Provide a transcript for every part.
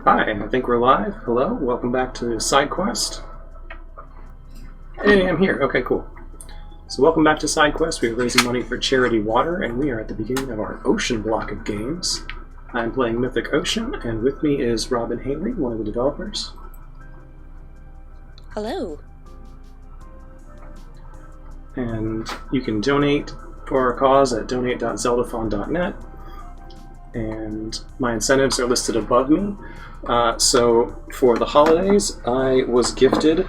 Hi, I think we're live. Hello, welcome back to Side Quest. Hey, I'm here. Okay, cool. So welcome back to Side Quest. We are raising money for Charity Water, and we are at the beginning of our Ocean block of games. I'm playing Mythic Ocean, and with me is Robin Haley, one of the developers. Hello. And you can donate for our cause at donate.zeldathon.net. And my incentives are listed above me. So for the holidays, I was gifted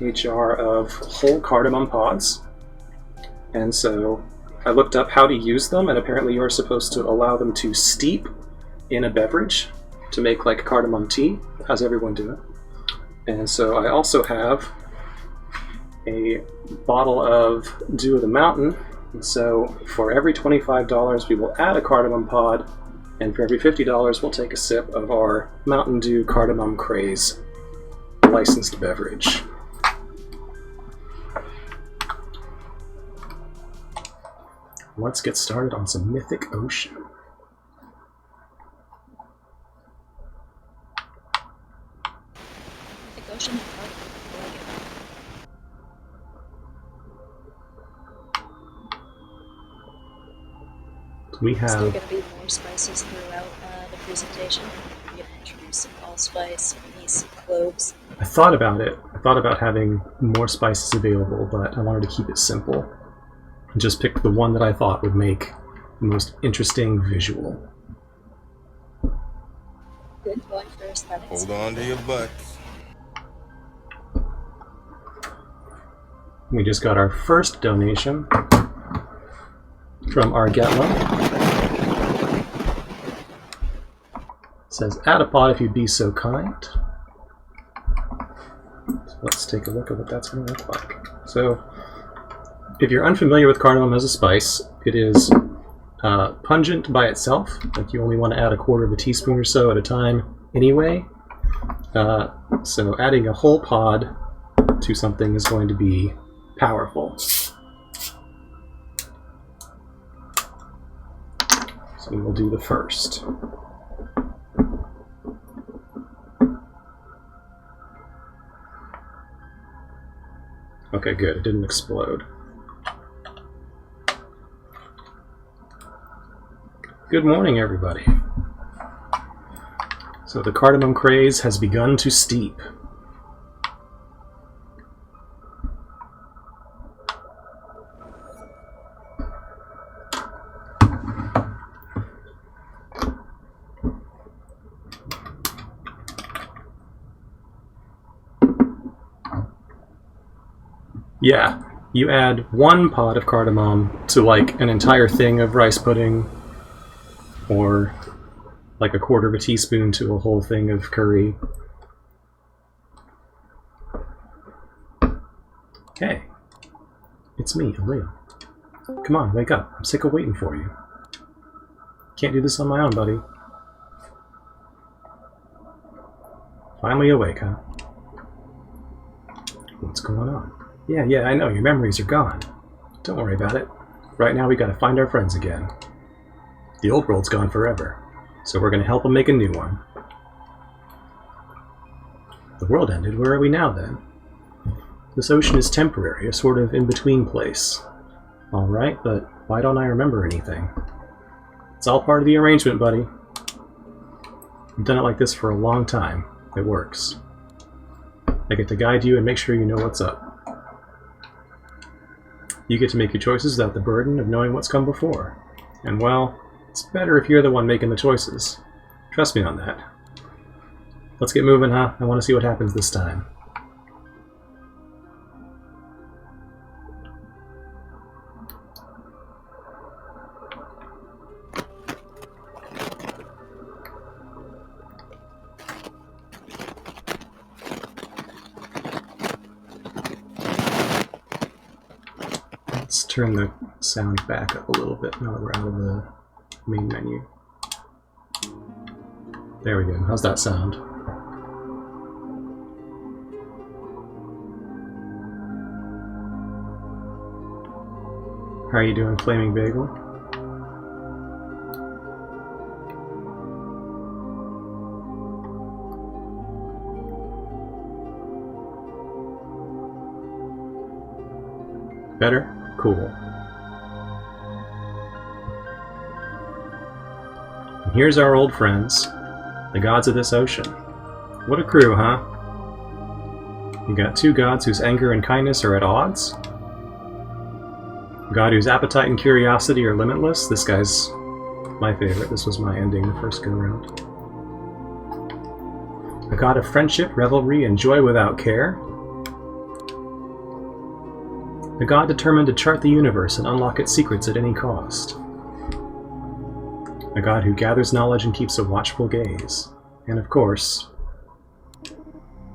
a jar of whole cardamom pods. And so I looked up how to use them, and apparently you're supposed to allow them to steep in a beverage to make like cardamom tea. How's everyone doing? And so I also have a bottle of Dew of the Mountain. And so for every $25, we will add a cardamom pod, and for every $50, we'll take a sip of our Mountain Dew Cardamom Craze licensed beverage. Let's get started on some Mythic Ocean. Mythic Ocean. We have... Is there going to be more spices throughout the presentation? You're going to introduce some allspice, anise, cloves. I thought about it. I thought about having more spices available, but I wanted to keep it simple. I just picked the one that I thought would make the most interesting visual. Good, going for aesthetics. Hold on to your butts. We just got our first donation from Argetla. Says, add a pod if you'd be so kind. So let's take a look at what that's going to look like. So, if you're unfamiliar with cardamom as a spice, it is pungent by itself. Like you only want to add a quarter of a teaspoon or so at a time anyway. So adding a whole pod to something is going to be powerful. So we'll do the first. Okay, good. It didn't explode. Good morning, everybody. So the cardamom craze has begun to steep. Yeah, you add one pod of cardamom to like an entire thing of rice pudding, or like a quarter of a teaspoon to a whole thing of curry. Hey, it's me, Leo. Come on, wake up. I'm sick of waiting for you. Can't do this on my own, buddy. Finally awake, huh? What's going on? Yeah, I know, your memories are gone. Don't worry about it. Right now we gotta find our friends again. The old world's gone forever, so we're gonna help them make a new one. The world ended, where are we now then? This ocean is temporary, a sort of in-between place. Alright, but why don't I remember anything? It's all part of the arrangement, buddy. I've done it like this for a long time. It works. I get to guide you and make sure you know what's up. You get to make your choices without the burden of knowing what's come before. And well, it's better if you're the one making the choices. Trust me on that. Let's get moving, huh? I want to see what happens this time. Let's turn the sound back up a little bit now that we're out of the main menu. There we go. How's that sound? How are you doing, Flaming Bagel? Better? Cool. And here's our old friends, the gods of this ocean. What a crew, huh? You got two gods whose anger and kindness are at odds. A god whose appetite and curiosity are limitless. This guy's my favorite. This was my ending the first go-round. A god of friendship, revelry, and joy without care. A god determined to chart the universe and unlock its secrets at any cost. A god who gathers knowledge and keeps a watchful gaze. And of course,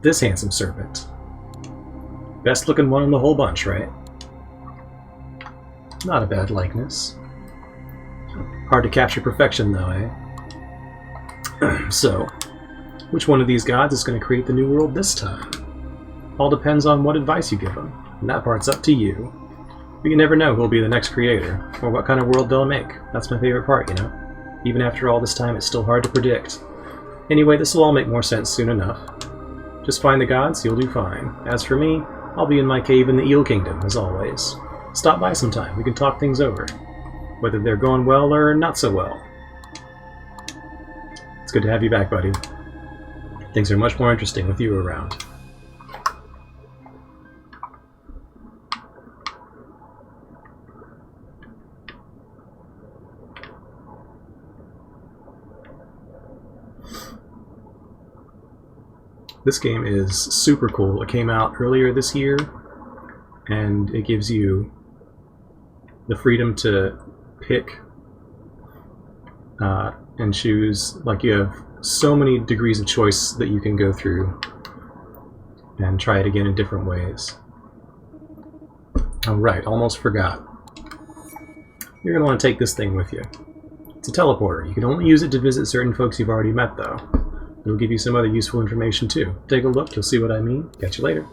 this handsome serpent. Best looking one in the whole bunch, right? Not a bad likeness. Hard to capture perfection though, eh? So, which one of these gods is going to create the new world this time? All depends on what advice you give them, and that part's up to you. But you never know who'll be the next creator, or what kind of world they'll make. That's my favorite part, you know? Even after all this time, it's still hard to predict. Anyway, this will all make more sense soon enough. Just find the gods, you'll do fine. As for me, I'll be in my cave in the Eel Kingdom, as always. Stop by sometime, we can talk things over. Whether they're going well or not so well. It's good to have you back, buddy. Things are much more interesting with you around. This game is super cool. It came out earlier this year, and it gives you the freedom to pick and choose. Like, you have so many degrees of choice that you can go through and try it again in different ways. Alright, almost forgot. You're going to want to take this thing with you. It's a teleporter. You can only use it to visit certain folks you've already met, though. It'll give you some other useful information, too. Take a look, you'll see what I mean. Catch you later.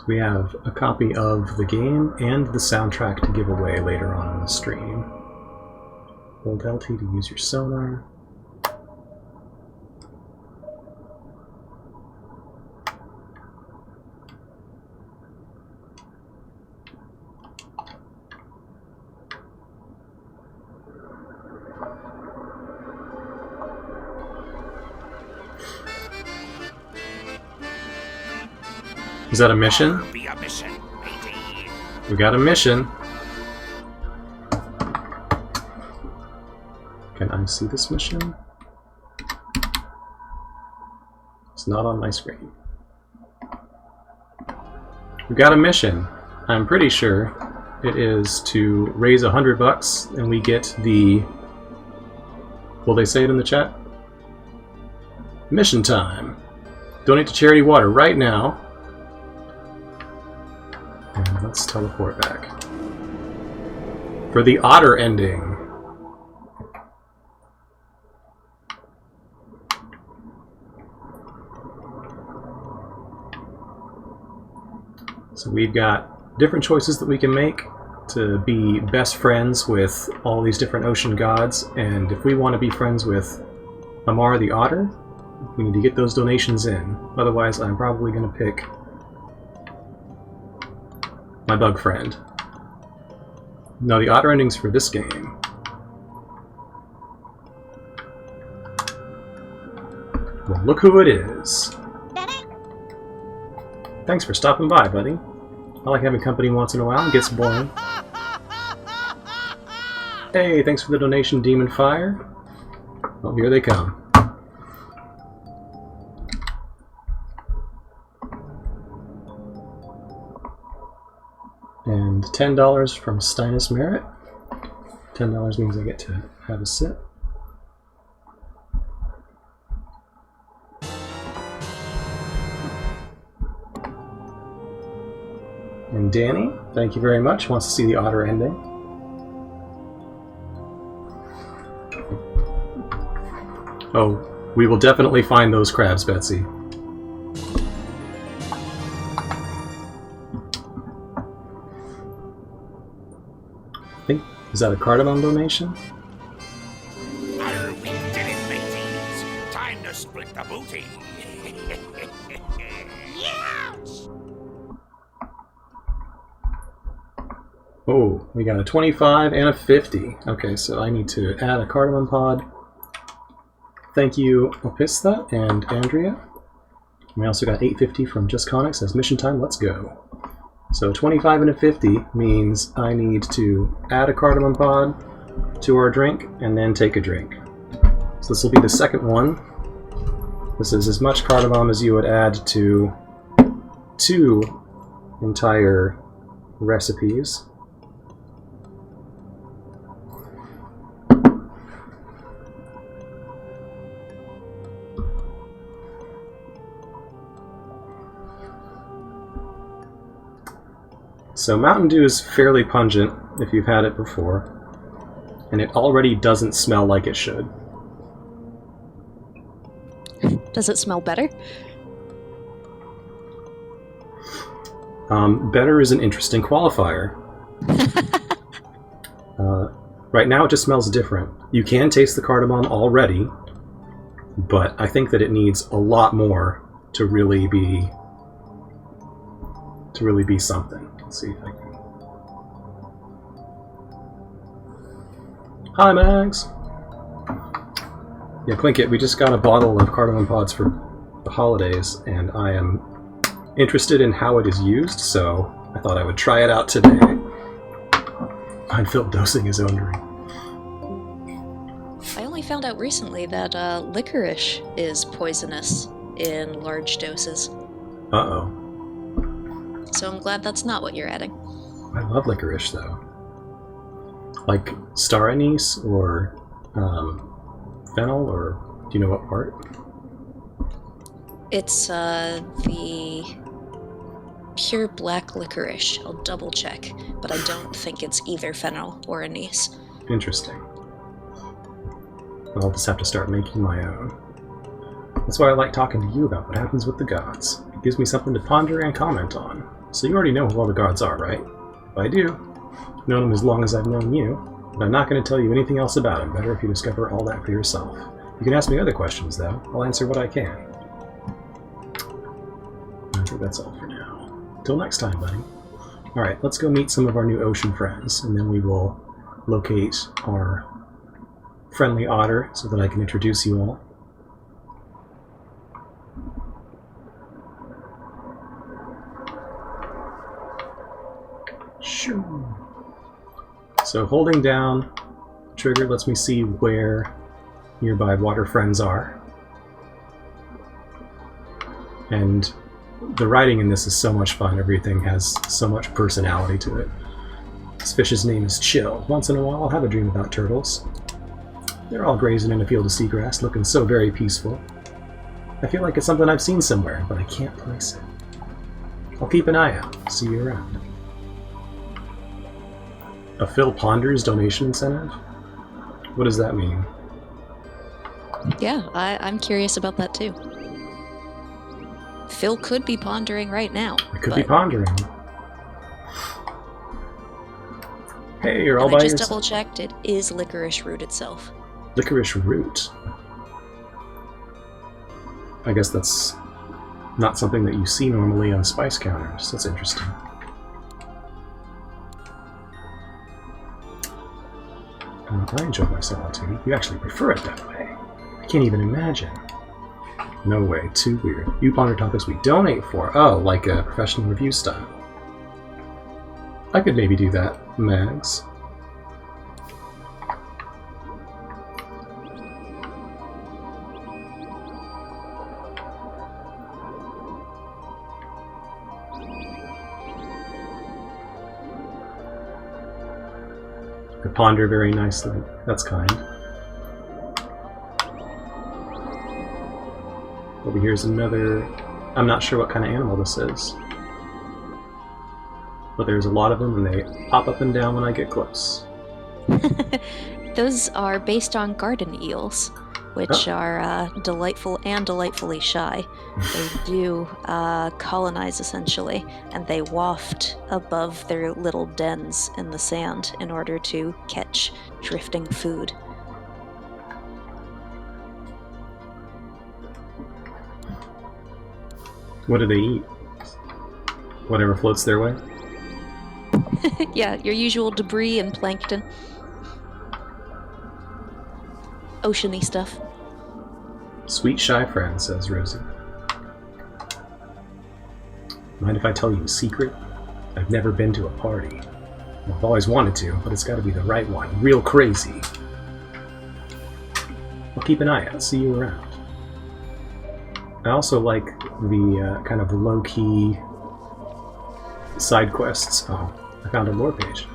We have a copy of the game and the soundtrack to give away later on in the stream. Hold LT to use your sonar. Is that a mission? We got a mission. Can I see this mission? It's not on my screen. We got a mission. I'm pretty sure it is to raise $100 and we get the... Will they say it in the chat? Mission time. Donate to Charity Water right now. And let's teleport back. For the otter ending. So we've got different choices that we can make to be best friends with all these different ocean gods, and if we want to be friends with Amar the otter, we need to get those donations in. Otherwise, I'm probably going to pick my bug friend. Now, the otter endings for this game. Well, look who it is. Thanks for stopping by, buddy. I like having company once in a while. It gets boring. Hey, thanks for the donation, Demon Fire. Well, here they come. And $10 from Steinus Merritt. $10 means I get to have a sip. And Danny, thank you very much, wants to see the otter ending. Oh, we will definitely find those crabs, Betsy. think, is that a cardamom donation? Oh, we did it, mateys. Time to split the booty. Yes! Oh, we got a 25 and a 50. Okay, so I need to add a cardamom pod. Thank you, Opista and Andrea. We also got 850 from Just Conic, says mission time, let's go. So 25 and a 50 means I need to add a cardamom pod to our drink and then take a drink. So this will be the second one. This is as much cardamom as you would add to 2 entire recipes. So Mountain Dew is fairly pungent if you've had it before, and it already doesn't smell like it should. Does it smell better? Better is an interesting qualifier. Right now it just smells different. You can taste the cardamom already, but I think that it needs a lot more to really be something. Let's see if I can. Hi, Mags. Yeah, Plinkett, we just got a bottle of cardamom pods for the holidays, and I am interested in how it is used, so I thought I would try it out today. Find Phil dosing his own drink. I only found out recently that licorice is poisonous in large doses. Uh-oh. So I'm glad that's not what you're adding. I love licorice, though. Like star anise or fennel, or do you know what part? It's the pure black licorice. I'll double check, but I don't think it's either fennel or anise. Interesting. I'll just have to start making my own. That's why I like talking to you about what happens with the gods. It gives me something to ponder and comment on. So you already know who all the gods are, right? If I do, I've known them as long as I've known you, but I'm not going to tell you anything else about them. Better if you discover all that for yourself. You can ask me other questions, though. I'll answer what I can. I think that's all for now. Till next time, buddy. Alright, let's go meet some of our new ocean friends, and then we will locate our friendly otter so that I can introduce you all. Shoo. So holding down trigger lets me see where nearby water friends are. And the writing in this is so much fun. Everything has so much personality to it. This fish's name is Chill. Once in a while I'll have a dream about turtles. They're all grazing in a field of seagrass, looking so very peaceful. I feel like it's something I've seen somewhere, but I can't place it. I'll keep an eye out. See you around. A Phil Ponders donation incentive? What does that mean? Yeah, I'm curious about that too. Phil could be pondering right now. I could be pondering. Hey, you're all by I just yourself. double-checked, it is licorice root itself. Licorice root. I guess that's not something that you see normally on spice counters. That's interesting. I enjoy my solitude. You actually prefer it that way. I can't even imagine. No way, too weird. You ponder topics we donate for. Oh, like a professional review style. I could maybe do that, Mags. I ponder very nicely. That's kind. Over here's another... I'm not sure what kind of animal this is. But there's a lot of them, and they pop up and down when I get close. Those are based on garden eels. which are delightful and delightfully shy. They do colonize, essentially, and they waft above their little dens in the sand in order to catch drifting food. What do they eat? Whatever floats their way? Yeah, your usual debris and plankton. Oceany stuff. Sweet shy friend, says Rosie. Mind if I tell you a secret? I've never been to a party. I've always wanted to, but it's gotta be the right one. Real crazy. I'll keep an eye out, see you around. I also like the kind of low-key side quests. Oh, I found a lore page.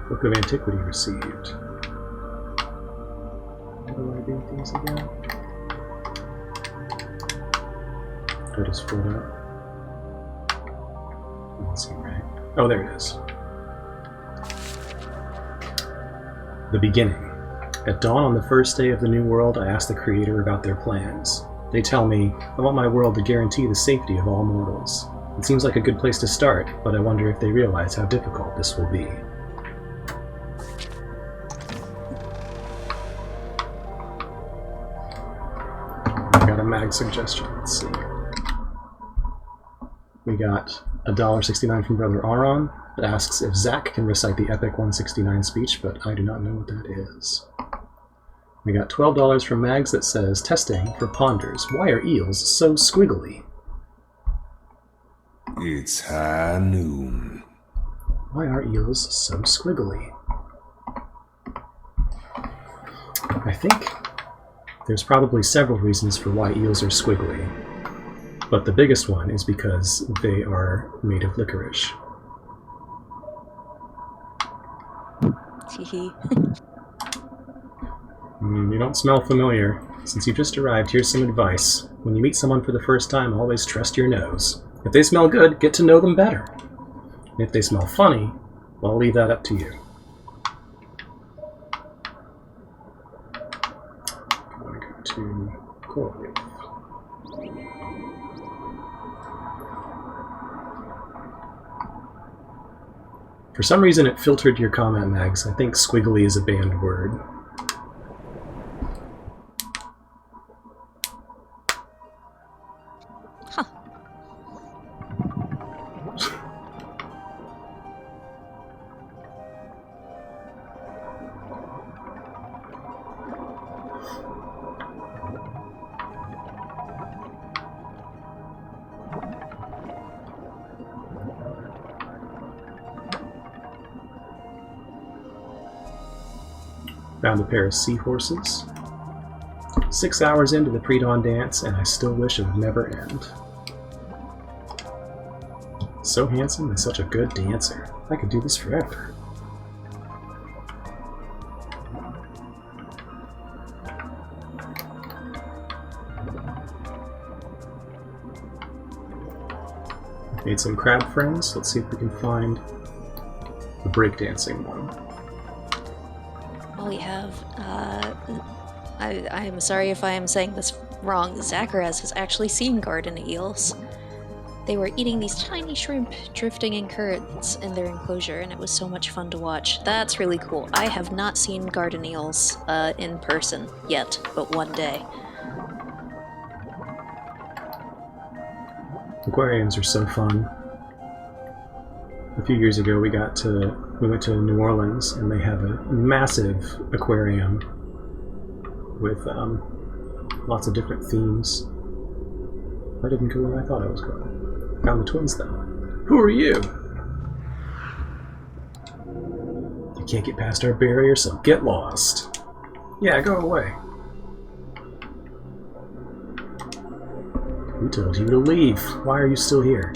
Book of Antiquity received. How do I do things again? Do I just float up? Let's see, right? Oh, there it is. The beginning. At dawn on the first day of the new world, I ask the Creator about their plans. They tell me, I want my world to guarantee the safety of all mortals. It seems like a good place to start, but I wonder if they realize how difficult this will be. I got a mag suggestion, let's see. We got $1.69 from Brother Aron that asks if Zach can recite the Epic 169 speech, but I do not know what that is. We got $12 from Mags that says, testing for ponders. Why are eels so squiggly? It's high noon. Why are eels so squiggly? I think there's probably several reasons for why eels are squiggly, but the biggest one is because they are made of licorice. Teehee. You don't smell familiar. Since you've just arrived, here's some advice. When you meet someone for the first time, always trust your nose. If they smell good, get to know them better. And if they smell funny, well, I'll leave that up to you. I'm going to go to Coral Reef. For some reason, it filtered your comment, Mags. I think squiggly is a banned word. Found a pair of seahorses. 6 hours into the pre-dawn dance, and I still wish it would never end. So handsome and such a good dancer. I could do this forever. Made some crab friends. Let's see if we can find the breakdancing one. Well, we have, I am sorry if I am saying this wrong, Zacharias has actually seen garden eels. They were eating these tiny shrimp drifting in currents in their enclosure, and it was so much fun to watch. That's really cool. I have not seen garden eels in person yet, but one day. Aquariums are so fun. A few years ago we went to New Orleans, and they have a massive aquarium with lots of different themes. I didn't go where I thought I was going. Found the twins though. Who are you? You can't get past our barrier, so get lost. Yeah, go away. Who told you to leave? Why are you still here?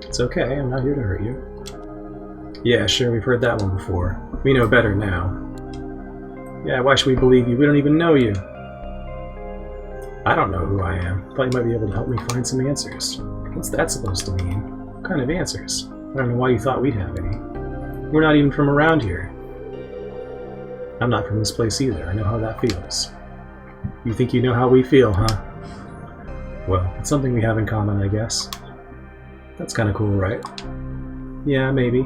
It's okay, I'm not here to hurt you. Yeah, sure, we've heard that one before. We know better now. Yeah, why should we believe you? We don't even know you. I don't know who I am. Thought you might be able to help me find some answers. What's that supposed to mean? What kind of answers? I don't know why you thought we'd have any. We're not even from around here. I'm not from this place either. I know how that feels. You think you know how we feel, huh? Well, it's something we have in common, I guess. That's kind of cool, right? Yeah, maybe.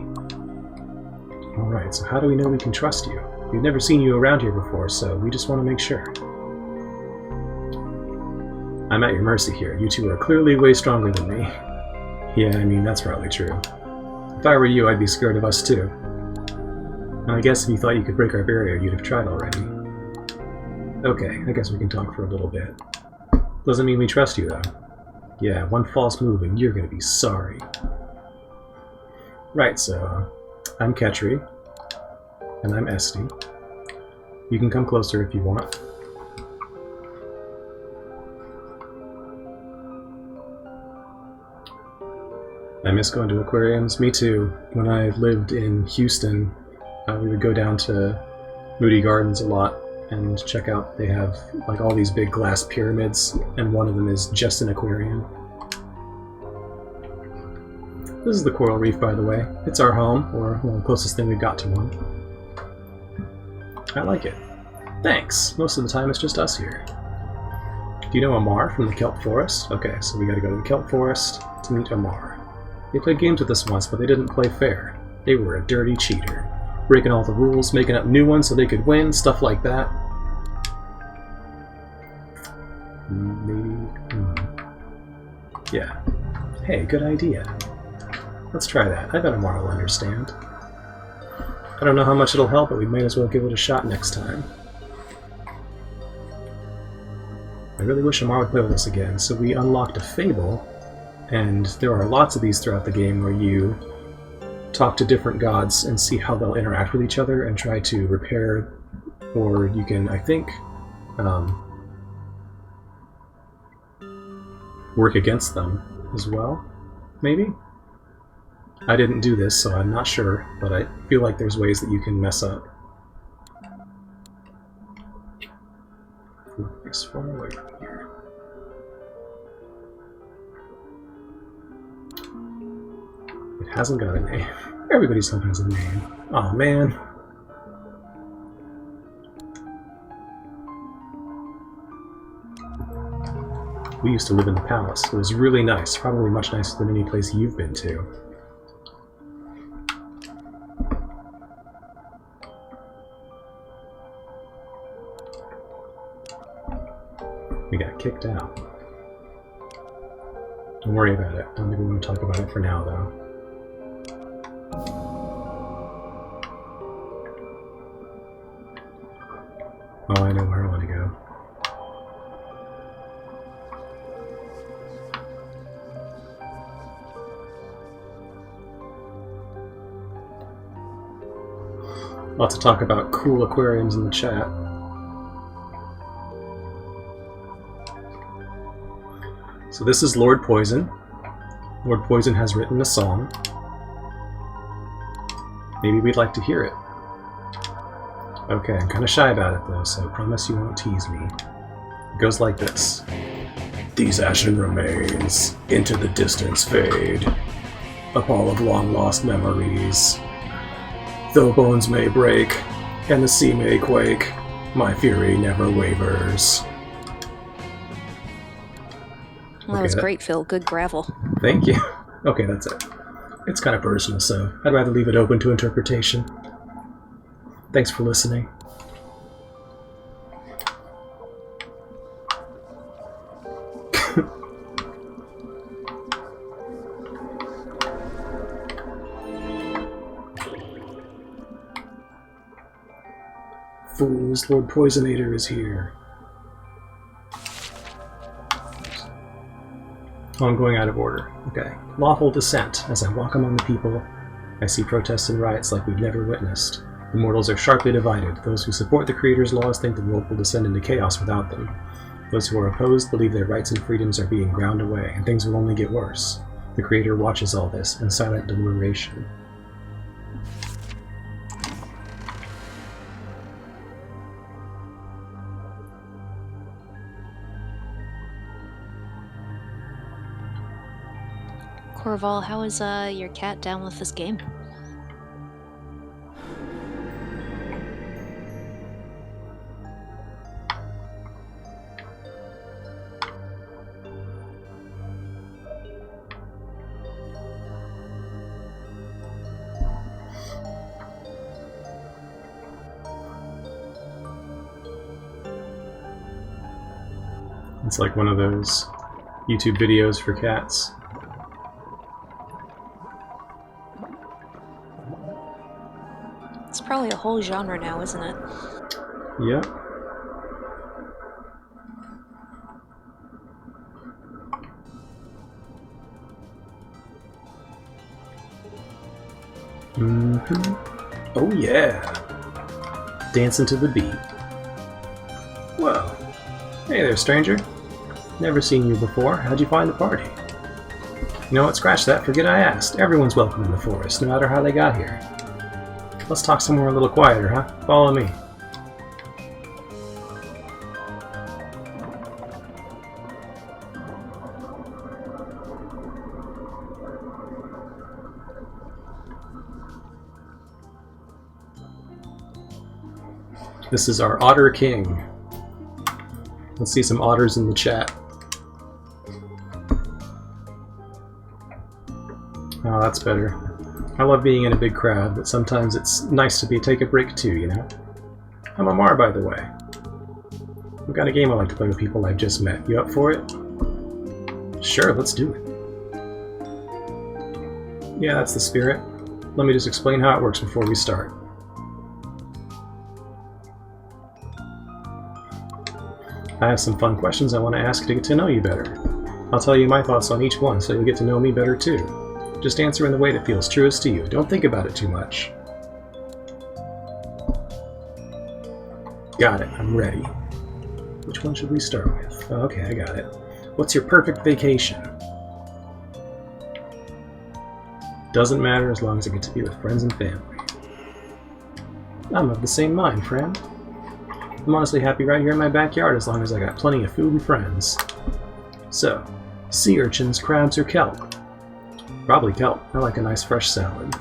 Alright, so how do we know we can trust you? We've never seen you around here before, so we just want to make sure. I'm at your mercy here. You two are clearly way stronger than me. Yeah, I mean, that's probably true. If I were you, I'd be scared of us too. And I guess if you thought you could break our barrier, you'd have tried already. Okay, I guess we can talk for a little bit. Doesn't mean we trust you, though. Yeah, one false move and you're gonna be sorry. Right, so, I'm Ketri. And I'm Esty. You can come closer if you want. I miss going to aquariums. Me too. When I lived in Houston, we would go down to Moody Gardens a lot and check out. They have like all these big glass pyramids, and one of them is just an aquarium. This is the coral reef, by the way. It's our home, or well, the closest thing we've got to one. I like it. Thanks. Most of the time it's just us here. Do you know Amar from the Kelp Forest? Okay, so we gotta go to the Kelp Forest to meet Amar. They played games with us once, but they didn't play fair. They were a dirty cheater. Breaking all the rules, making up new ones so they could win, stuff like that. Maybe... Yeah. Hey, good idea. Let's try that. I bet Amar will understand. I don't know how much it'll help, but we might as well give it a shot next time. I really wish Amar would play with us again. So we unlocked a fable, and there are lots of these throughout the game where you talk to different gods and see how they'll interact with each other and try to repair, or you can, I think, work against them as well, maybe? I didn't do this, so I'm not sure, but I feel like there's ways that you can mess up. It's far away from here. It hasn't got a name. Everybody's home has a name. Aw, man. We used to live in the palace. It was really nice. Probably much nicer than any place you've been to. We got kicked out. Don't worry about it. I don't think we want to talk about it for now, though. Oh, I know where I want to go. Lots of talk about cool aquariums in the chat. So this is Lord Poison. Lord Poison has written a song. Maybe we'd like to hear it. Okay, I'm kind of shy about it though, so I promise you won't tease me. It goes like this. These ashen remains into the distance fade, a pall of long-lost memories. Though bones may break, and the sea may quake, my fury never wavers. Well, that was great, Phil. Good gravel. Thank you. Okay, that's it. It's kind of personal, so I'd rather leave it open to interpretation. Thanks for listening. Fools, Lord Poisonator is here. Oh, I'm going out of order. Okay. Lawful dissent. As I walk among the people, I see protests and riots like we've never witnessed. The mortals are sharply divided. Those who support the Creator's laws think the world will descend into chaos without them. Those who are opposed believe their rights and freedoms are being ground away, and things will only get worse. The Creator watches all this in silent deliberation. Corval, how is your cat down with this game? It's like one of those YouTube videos for cats. It's probably a whole genre now, isn't it? Yep. Oh yeah. Dancing to the beat. Whoa. Hey there, stranger. Never seen you before. How'd you find the party? You know what? Scratch that. Forget I asked. Everyone's welcome in the forest, no matter how they got here. Let's talk somewhere a little quieter, huh? Follow me. This is our Otter King. Let's see some otters in the chat. Oh, that's better. I love being in a big crowd, but sometimes it's nice to take a break too, you know? I'm Amar, by the way. I've got a game I like to play with people I've just met. You up for it? Sure, let's do it. Yeah, that's the spirit. Let me just explain how it works before we start. I have some fun questions I want to ask to get to know you better. I'll tell you my thoughts on each one so you'll get to know me better too. Just answer in the way that feels truest to you. Don't think about it too much. Got it. I'm ready. Which one should we start with? Oh, okay, I got it. What's your perfect vacation? Doesn't matter as long as I get to be with friends and family. I'm of the same mind, friend. I'm honestly happy right here in my backyard as long as I got plenty of food and friends. So, sea urchins, crabs, or kelp? Probably kelp. I like a nice fresh salad.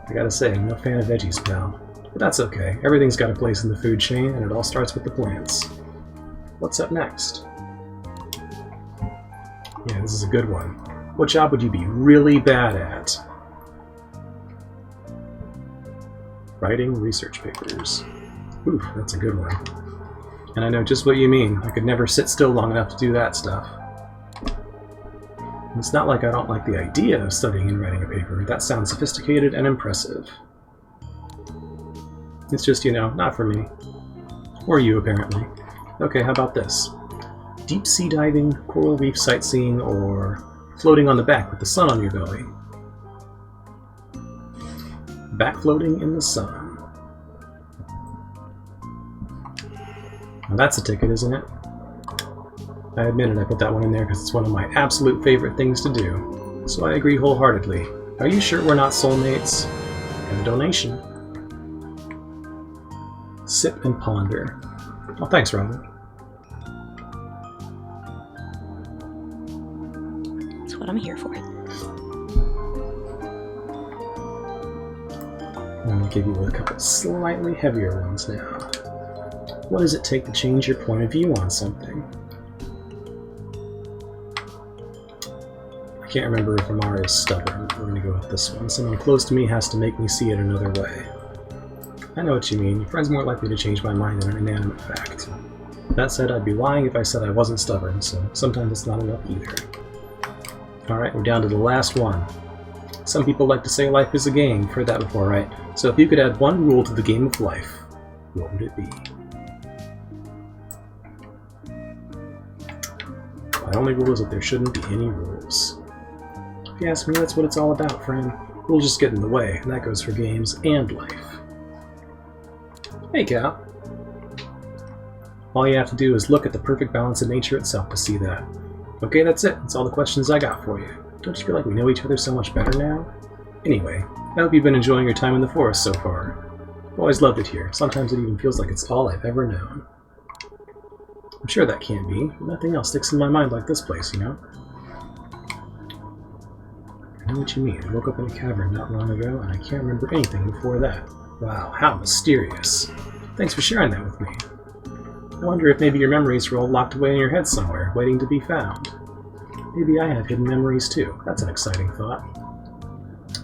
I gotta say, I'm no fan of veggies, pal. But that's okay. Everything's got a place in the food chain, and it all starts with the plants. What's up next? Yeah, this is a good one. What job would you be really bad at? Writing research papers. Oof, that's a good one. And I know just what you mean. I could never sit still long enough to do that stuff. It's not like I don't like the idea of studying and writing a paper. That sounds sophisticated and impressive. It's just, you know, not for me. Or you, apparently. Okay, how about this? Deep sea diving, coral reef sightseeing, or floating on the back with the sun on your belly? Back floating in the sun. Now that's a ticket, isn't it? I admit it, I put that one in there because it's one of my absolute favorite things to do. So I agree wholeheartedly. Are you sure we're not soulmates? And a donation. Sip and ponder. Oh, thanks, Robin. That's what I'm here for. I'm going to give you a couple slightly heavier ones now. What does it take to change your point of view on something? I can't remember if Amara is stubborn. We're going to go with this one. Someone close to me has to make me see it another way. I know what you mean. Your friend's more likely to change my mind than an inanimate fact. That said, I'd be lying if I said I wasn't stubborn, so sometimes it's not enough either. Alright, we're down to the last one. Some people like to say life is a game. You've heard that before, right? So if you could add one rule to the game of life, what would it be? My only rule is that there shouldn't be any rules. If you ask me, that's what it's all about, friend. Rules just get in the way, and that goes for games and life. Hey, Cal. All you have to do is look at the perfect balance in nature itself to see that. Okay, that's it. That's all the questions I got for you. Don't you feel like we know each other so much better now? Anyway, I hope you've been enjoying your time in the forest so far. I've always loved it here. Sometimes it even feels like it's all I've ever known. I'm sure that can't be. Nothing else sticks in my mind like this place, you know? know what you mean. I woke up in a cavern not long ago, and I can't remember anything before that. Wow, how mysterious. Thanks for sharing that with me. I wonder if maybe your memories were all locked away in your head somewhere, waiting to be found. Maybe I have hidden memories too. That's an exciting thought.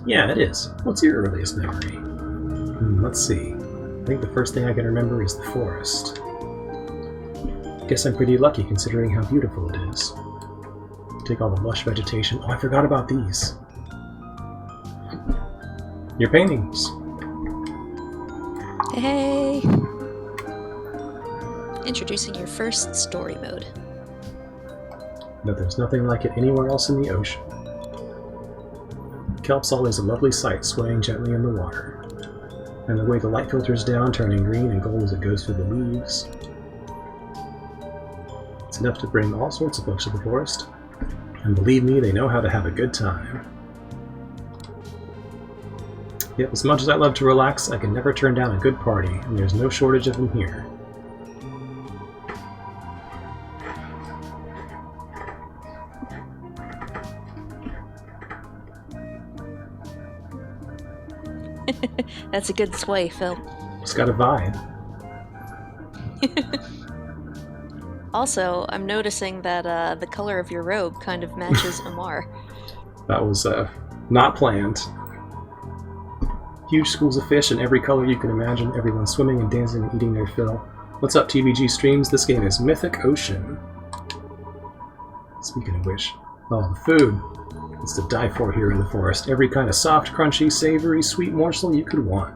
Yeah, it is. What's your earliest memory? Let's see. I think the first thing I can remember is the forest. Guess I'm pretty lucky considering how beautiful it is. Take all the lush vegetation. Oh, I forgot about these. Your paintings. Hey! Introducing your first story mode. But there's nothing like it anywhere else in the ocean. Kelp's always a lovely sight, swaying gently in the water. And the way the light filters down, turning green and gold as it goes through the leaves. It's enough to bring all sorts of folks to the forest. And believe me, they know how to have a good time. Yet, as much as I love to relax, I can never turn down a good party, and there's no shortage of them here. That's a good sway, Phil. It's got a vibe. Also, I'm noticing that the color of your robe kind of matches Amar. That was not planned. Huge schools of fish in every color you can imagine, everyone swimming and dancing and eating their fill. What's up, TVG streams? This game is Mythic Ocean. Speaking of which, oh, the food. It's to die for here in the forest. Every kind of soft, crunchy, savory, sweet morsel you could want.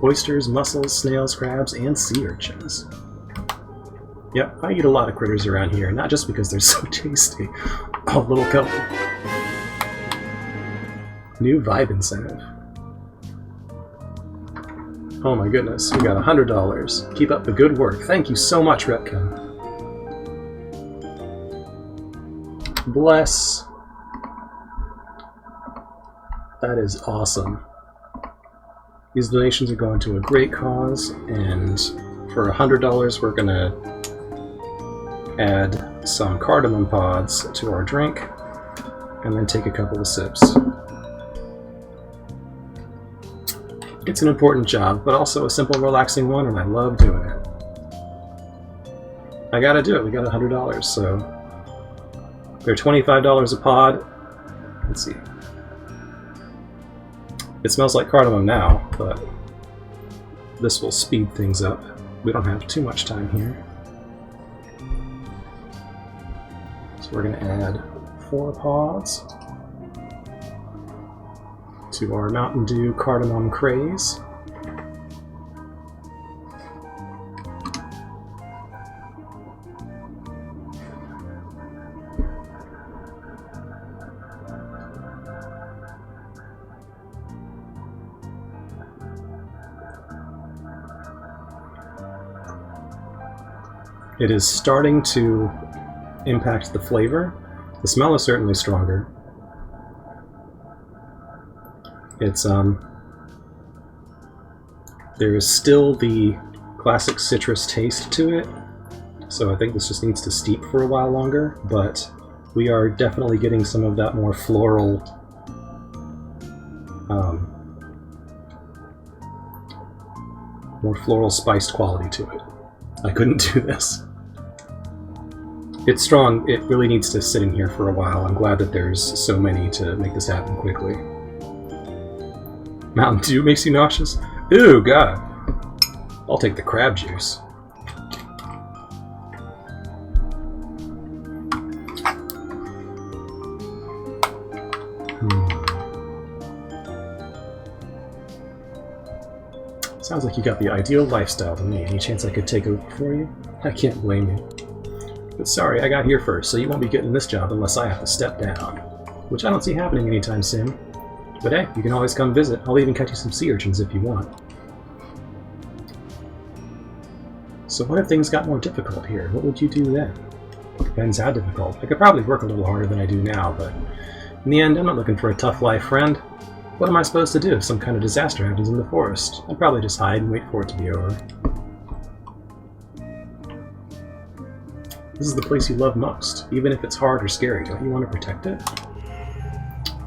Oysters, mussels, snails, crabs, and sea urchins. Yep, I eat a lot of critters around here, not just because they're so tasty. Oh, little couple. New vibe incentive. Oh my goodness, we got $100. Keep up the good work. Thank you so much, Retcon. Bless. That is awesome. These donations are going to a great cause, and for $100 we're gonna add some cardamom pods to our drink, and then take a couple of sips. It's an important job, but also a simple, relaxing one, and I love doing it. I gotta do it. We got $100, so they're $25 a pod. Let's see. It smells like cardamom now, but this will speed things up. We don't have too much time here. So we're going to add 4 pods to our Mountain Dew Cardamom Craze. It is starting to impact the flavor. The smell is certainly stronger. It's there is still the classic citrus taste to it, so I think this just needs to steep for a while longer, but we are definitely getting some of that more floral spiced quality to it. I couldn't do this. It's strong. It really needs to sit in here for a while. I'm glad that there's so many to make this happen quickly. Mountain Dew makes you nauseous? Ooh, God. I'll take the crab juice. Sounds like you got the ideal lifestyle to me. Any chance I could take over for you? I can't blame you. But sorry, I got here first, so you won't be getting this job unless I have to step down. Which I don't see happening anytime soon. But hey, you can always come visit. I'll even catch you some sea urchins if you want. So what if things got more difficult here? What would you do then? Depends how difficult. I could probably work a little harder than I do now, but in the end, I'm not looking for a tough life friend. What am I supposed to do if some kind of disaster happens in the forest? I'd probably just hide and wait for it to be over. This is the place you love most. Even if it's hard or scary, don't you want to protect it?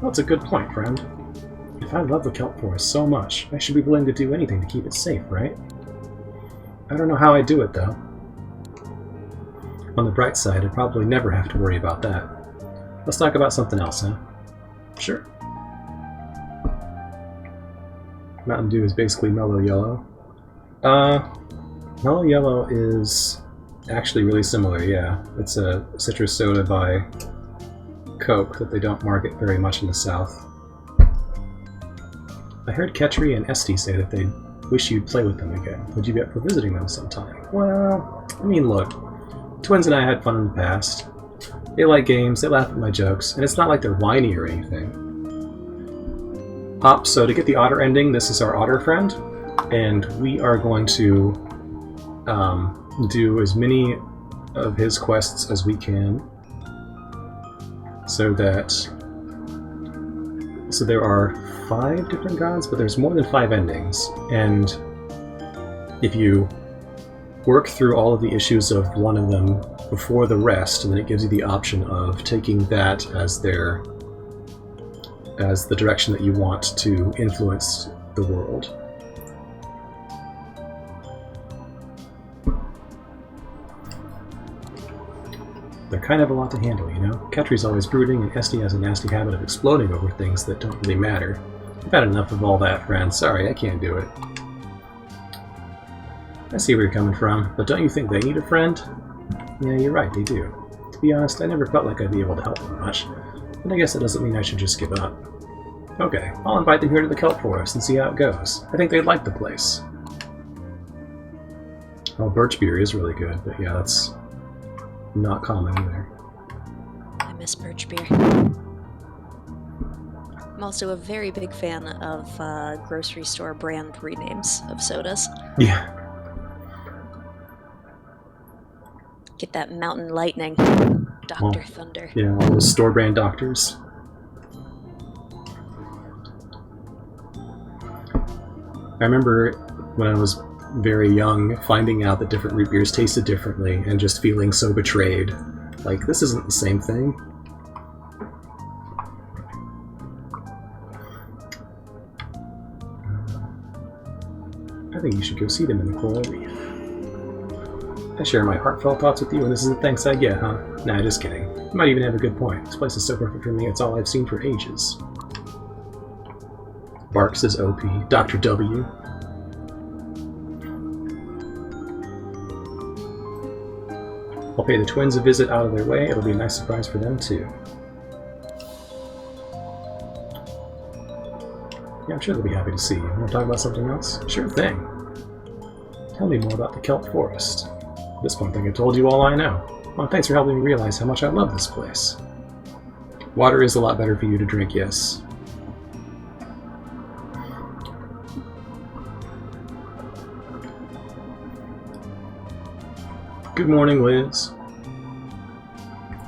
Well, that's a good point, friend. If I love the kelp forest so much, I should be willing to do anything to keep it safe, right? I don't know how I'd do it, though. On the bright side, I'd probably never have to worry about that. Let's talk about something else, huh? Sure. Mountain Dew is basically mellow yellow. Mellow yellow is actually really similar, yeah. It's a citrus soda by Coke that they don't market very much in the South. I heard Ketri and Esty say that they wish you'd play with them again. Would you be up for visiting them sometime? Well, I mean, look. Twins and I had fun in the past. They like games, they laugh at my jokes, and it's not like they're whiny or anything. So to get the otter ending, this is our otter friend, and we are going to do as many of his quests as we can, so there are 5 different gods, but there's more than 5 endings, and if you work through all of the issues of one of them before the rest, and then it gives you the option of taking that as the direction that you want to influence the world. They're kind of a lot to handle, you know? Ketri's always brooding, and Esty has a nasty habit of exploding over things that don't really matter. I've had enough of all that, friend. Sorry, I can't do it. I see where you're coming from, but don't you think they need a friend? Yeah, you're right, they do. To be honest, I never felt like I'd be able to help them much, but I guess that doesn't mean I should just give up. Okay, I'll invite them here to the kelp forest and see how it goes. I think they'd like the place. Well, birch beer is really good, but yeah, that's not common either. I miss birch beer. I'm also a very big fan of grocery store brand renames of sodas. Yeah. Get that Mountain Lightning, Dr. Thunder. Yeah, all those store brand doctors. I remember when I was very young, finding out that different root beers tasted differently and just feeling so betrayed. Like, this isn't the same thing. I think you should go see them in the coral reef. I share my heartfelt thoughts with you, and this is the thanks I get, huh? Nah, just kidding. You might even have a good point. This place is so perfect for me, it's all I've seen for ages. Bark says OP. Dr. W. I'll pay the twins a visit out of their way. It'll be a nice surprise for them, too. Yeah, I'm sure they'll be happy to see you. Want to talk about something else? Sure thing. Tell me more about the kelp forest. At this point, I think I told you all I know. Well, thanks for helping me realize how much I love this place. Water is a lot better for you to drink, yes. Good morning, Liz.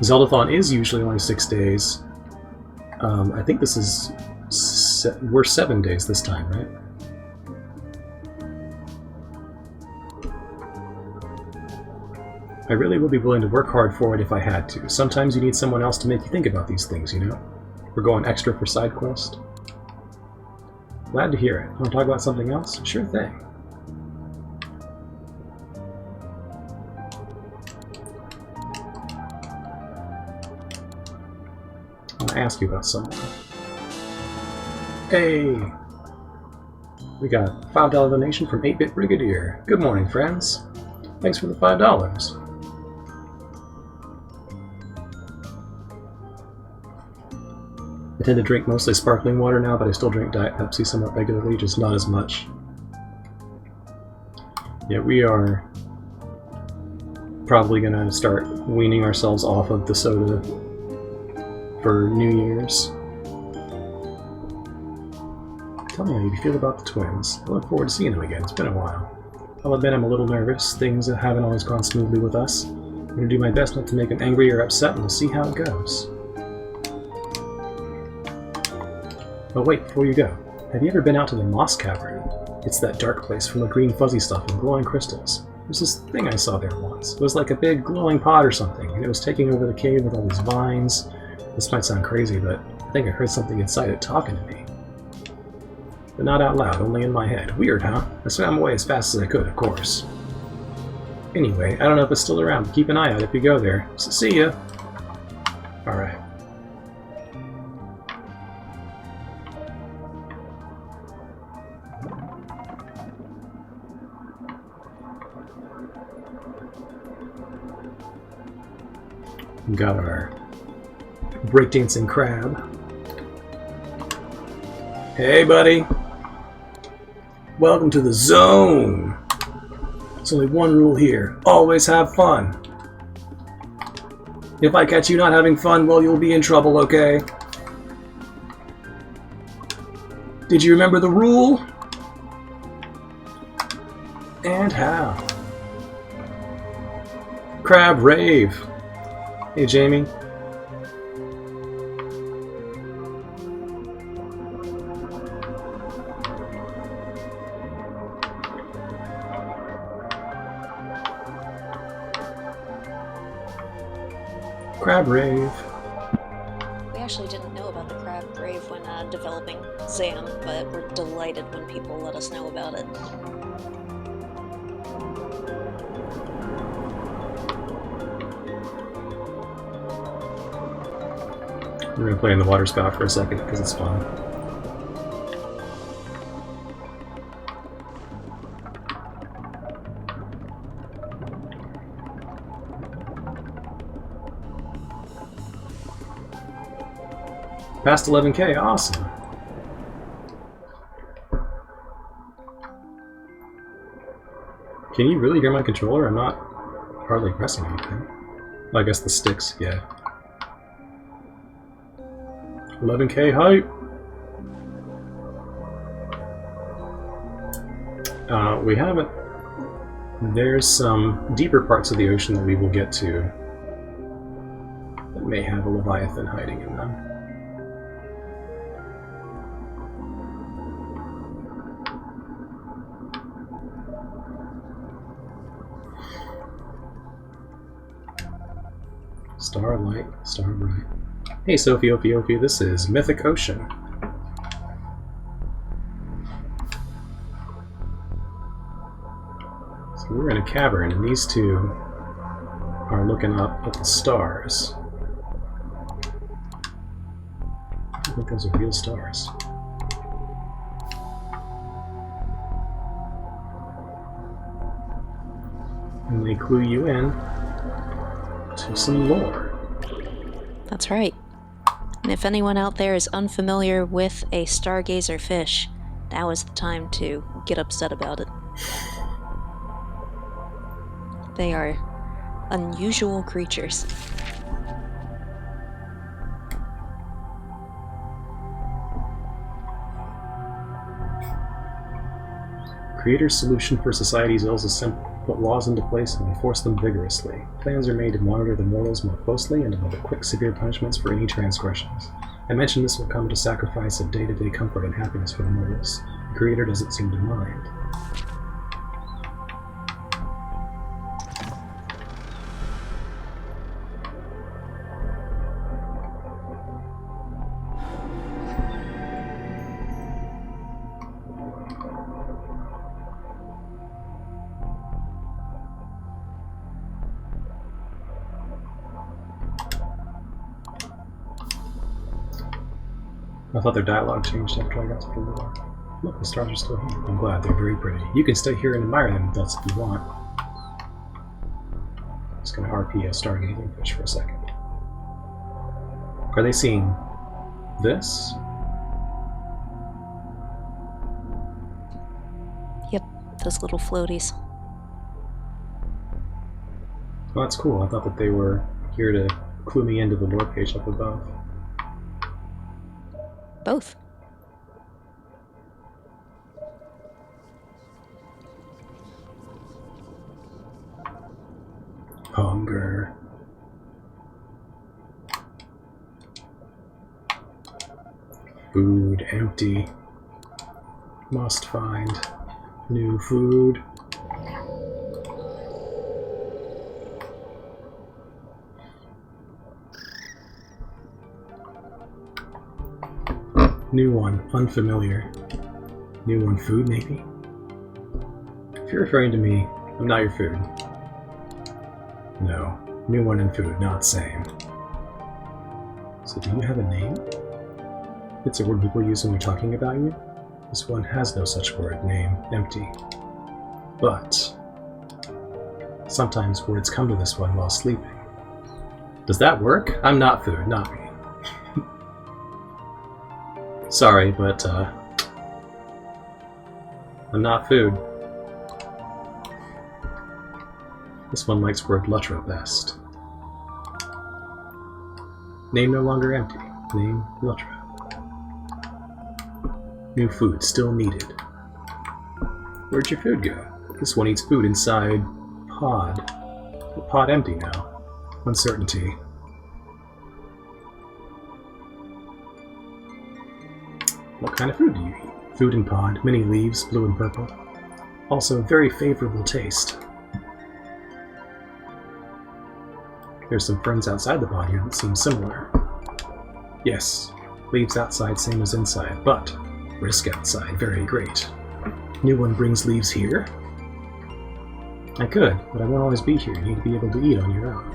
Zeldathon is usually only 6 days. I think this is... we're 7 days this time, right? I really would be willing to work hard for it if I had to. Sometimes you need someone else to make you think about these things, you know? We're going extra for side quest. Glad to hear it. Want to talk about something else? Sure thing. I want to ask you about something. Hey! We got a $5 donation from 8-Bit Brigadier. Good morning, friends. Thanks for the $5. I tend to drink mostly sparkling water now, but I still drink Diet Pepsi somewhat regularly, just not as much. Yeah, we are probably going to start weaning ourselves off of the soda for New Year's. Tell me how you feel about the twins. I look forward to seeing them again. It's been a while. I'll admit I'm a little nervous. Things haven't always gone smoothly with us. I'm going to do my best not to make them angry or upset, and we'll see how it goes. Oh wait, before you go, have you ever been out to the Moss Cavern? It's that dark place full of green fuzzy stuff and glowing crystals. There's this thing I saw there once. It was like a big glowing pot or something, and it was taking over the cave with all these vines. This might sound crazy, but I think I heard something inside it talking to me. But not out loud, only in my head. Weird, huh? I swam away as fast as I could, of course. Anyway, I don't know if it's still around, but keep an eye out if you go there. So see ya! Alright. We got our breakdancing crab. Hey, buddy! Welcome to the zone! There's only one rule here. Always have fun. If I catch you not having fun, well, you'll be in trouble, okay? Did you remember the rule? And how? Crab rave. Hey, Jamie. Crab rave. We actually didn't know about the crab rave when developing Zam, but we're delighted when people let us know about it. We're gonna play in the water spout for a second because it's fun. Past 11K, awesome. Can you really hear my controller? I'm not hardly pressing anything. Well, I guess the sticks, yeah. 11K hype! We haven't... There's some deeper parts of the ocean that we will get to that may have a Leviathan hiding in them. Starlight, Starbright. Hey Sophie, Opie, this is Mythic Ocean. So we're in a cavern, and these two are looking up at the stars. I don't think those are real stars. And they clue you in to some lore. That's right. And if anyone out there is unfamiliar with a stargazer fish, now is the time to get upset about it. They are unusual creatures. Creator's solution for society's ills is simple. Put laws into place and enforce them vigorously. Plans are made to monitor the mortals more closely and to deliver quick, severe punishments for any transgressions. I mention this will come at a sacrifice of day-to-day comfort and happiness for the mortals. The Creator doesn't seem to mind. I thought their dialogue changed after I got to the lore. Look, the stars are still here. I'm glad, they're very pretty. You can stay here and admire them with us if you want. I'm just going to RP a stargazing fish for a second. Are they seeing this? Yep, those little floaties. Well, that's cool. I thought that they were here to clue me into the lore page up above. Both. Hunger. Food empty. Must find new food. New one, unfamiliar. New one, food maybe? If you're referring to me, I'm not your food. No, new one and food, not same. So do you have a name? It's a word people use when we're talking about you. This one has no such word, name, empty. But sometimes words come to this one while sleeping. Does that work? I'm not food, not me. Sorry, but I'm not food. This one likes word Lutra best. Name no longer empty. Name Lutra. New food still needed. Where'd your food go? This one eats food inside pod. The pod empty now. Uncertainty. What kind of food do you eat? Food in pod, many leaves, blue and purple. Also very favorable taste. There's some ferns outside the pod here that seem similar. Yes, leaves outside same as inside, but risk outside very great. New one brings leaves here? I could, but I won't always be here. You need to be able to eat on your own.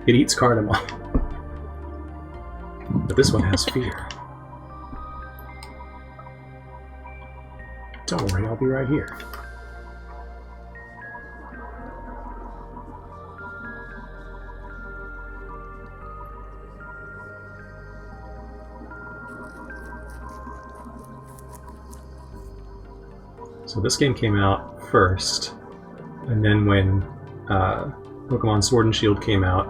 It eats cardamom. But this one has fear. Don't worry, I'll be right here. So this game came out first, and then when Pokemon Sword and Shield came out,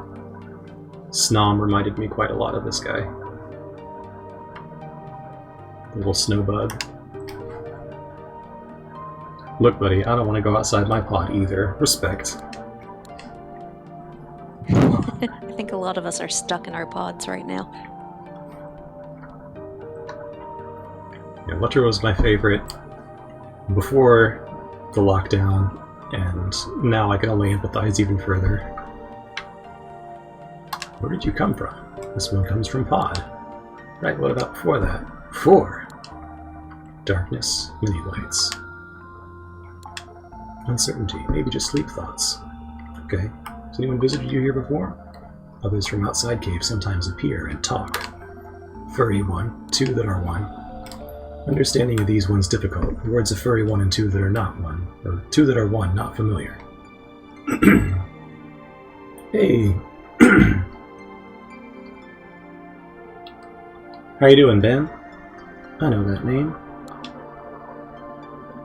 Snom reminded me quite a lot of this guy. The little snow bug. Look, buddy, I don't want to go outside my pod either. Respect. I think a lot of us are stuck in our pods right now. Yeah, Lutra was my favorite before the lockdown, and now I can only empathize even further. Where did you come from? This one comes from pod. Right, what about before that? Before. Darkness, many lights. Uncertainty, maybe just sleep thoughts. Okay, has anyone visited you here before? Others from outside caves sometimes appear and talk. Furry one, two that are one. Understanding of these ones difficult. Words of furry one and two that are not one, or two that are one, not familiar. Hey. How you doing, Ben? I know that name.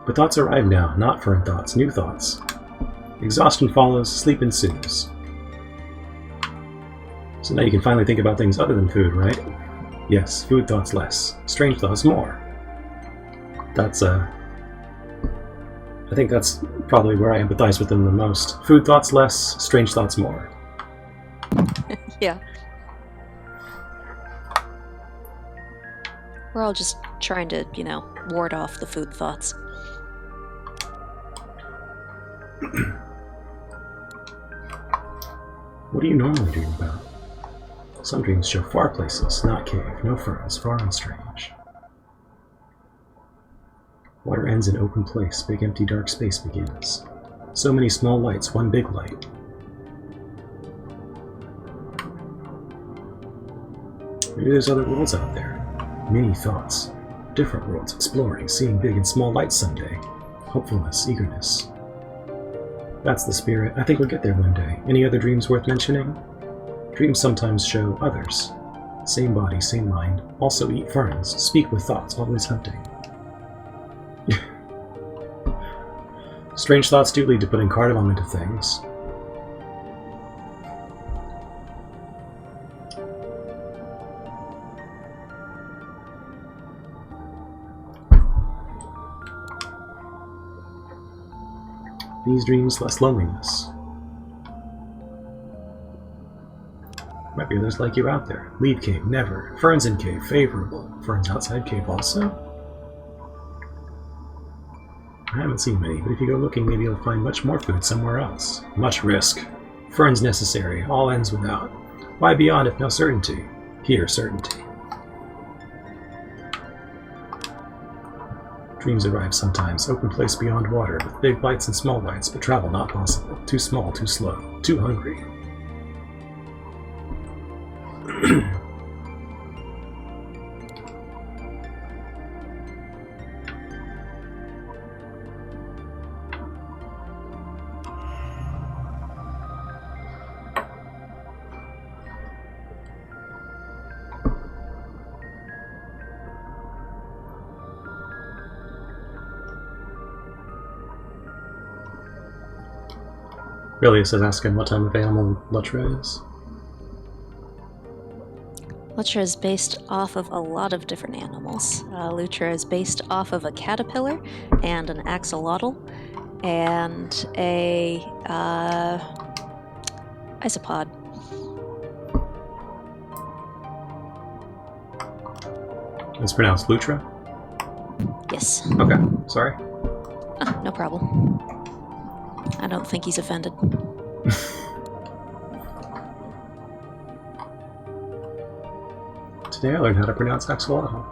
But thoughts arrive now, not fern thoughts, new thoughts. Exhaustion follows, sleep ensues. So now you can finally think about things other than food, right? Yes, food thoughts less, strange thoughts more. That's, I think that's probably where I empathize with them the most. Food thoughts less, strange thoughts more. Yeah. We're all just trying to, ward off the food thoughts. What do you normally dream about? Some dreams show far places, not cave, no ferns, far and strange. Water ends in open place, big empty dark space begins. So many small lights, one big light. Maybe there's other worlds out there. Many thoughts. Different worlds, exploring, seeing big and small lights someday. Hopefulness, eagerness. That's the spirit. I think we'll get there one day. Any other dreams worth mentioning? Dreams sometimes show others. Same body, same mind. Also eat ferns. Speak with thoughts, always hunting. Strange thoughts do lead to putting cardamom into things. These dreams, less loneliness. Might be others like you out there. Leave cave, never. Ferns in cave, favorable. Ferns outside cave also? I haven't seen many, but if you go looking, maybe you'll find much more food somewhere else. Much risk. Ferns necessary, all ends without. Why beyond if no certainty? Here, certainty. Dreams arrive sometimes, open place beyond water, with big lights and small lights, but travel not possible. Too small, too slow, too hungry. Relius is asking what type of animal Lutra is. Lutra is based off of a lot of different animals. Lutra is based off of a caterpillar and an axolotl and a isopod. It's pronounced Lutra? Yes. Okay, sorry. Oh, no problem. I don't think he's offended. Today I learned how to pronounce axolotl.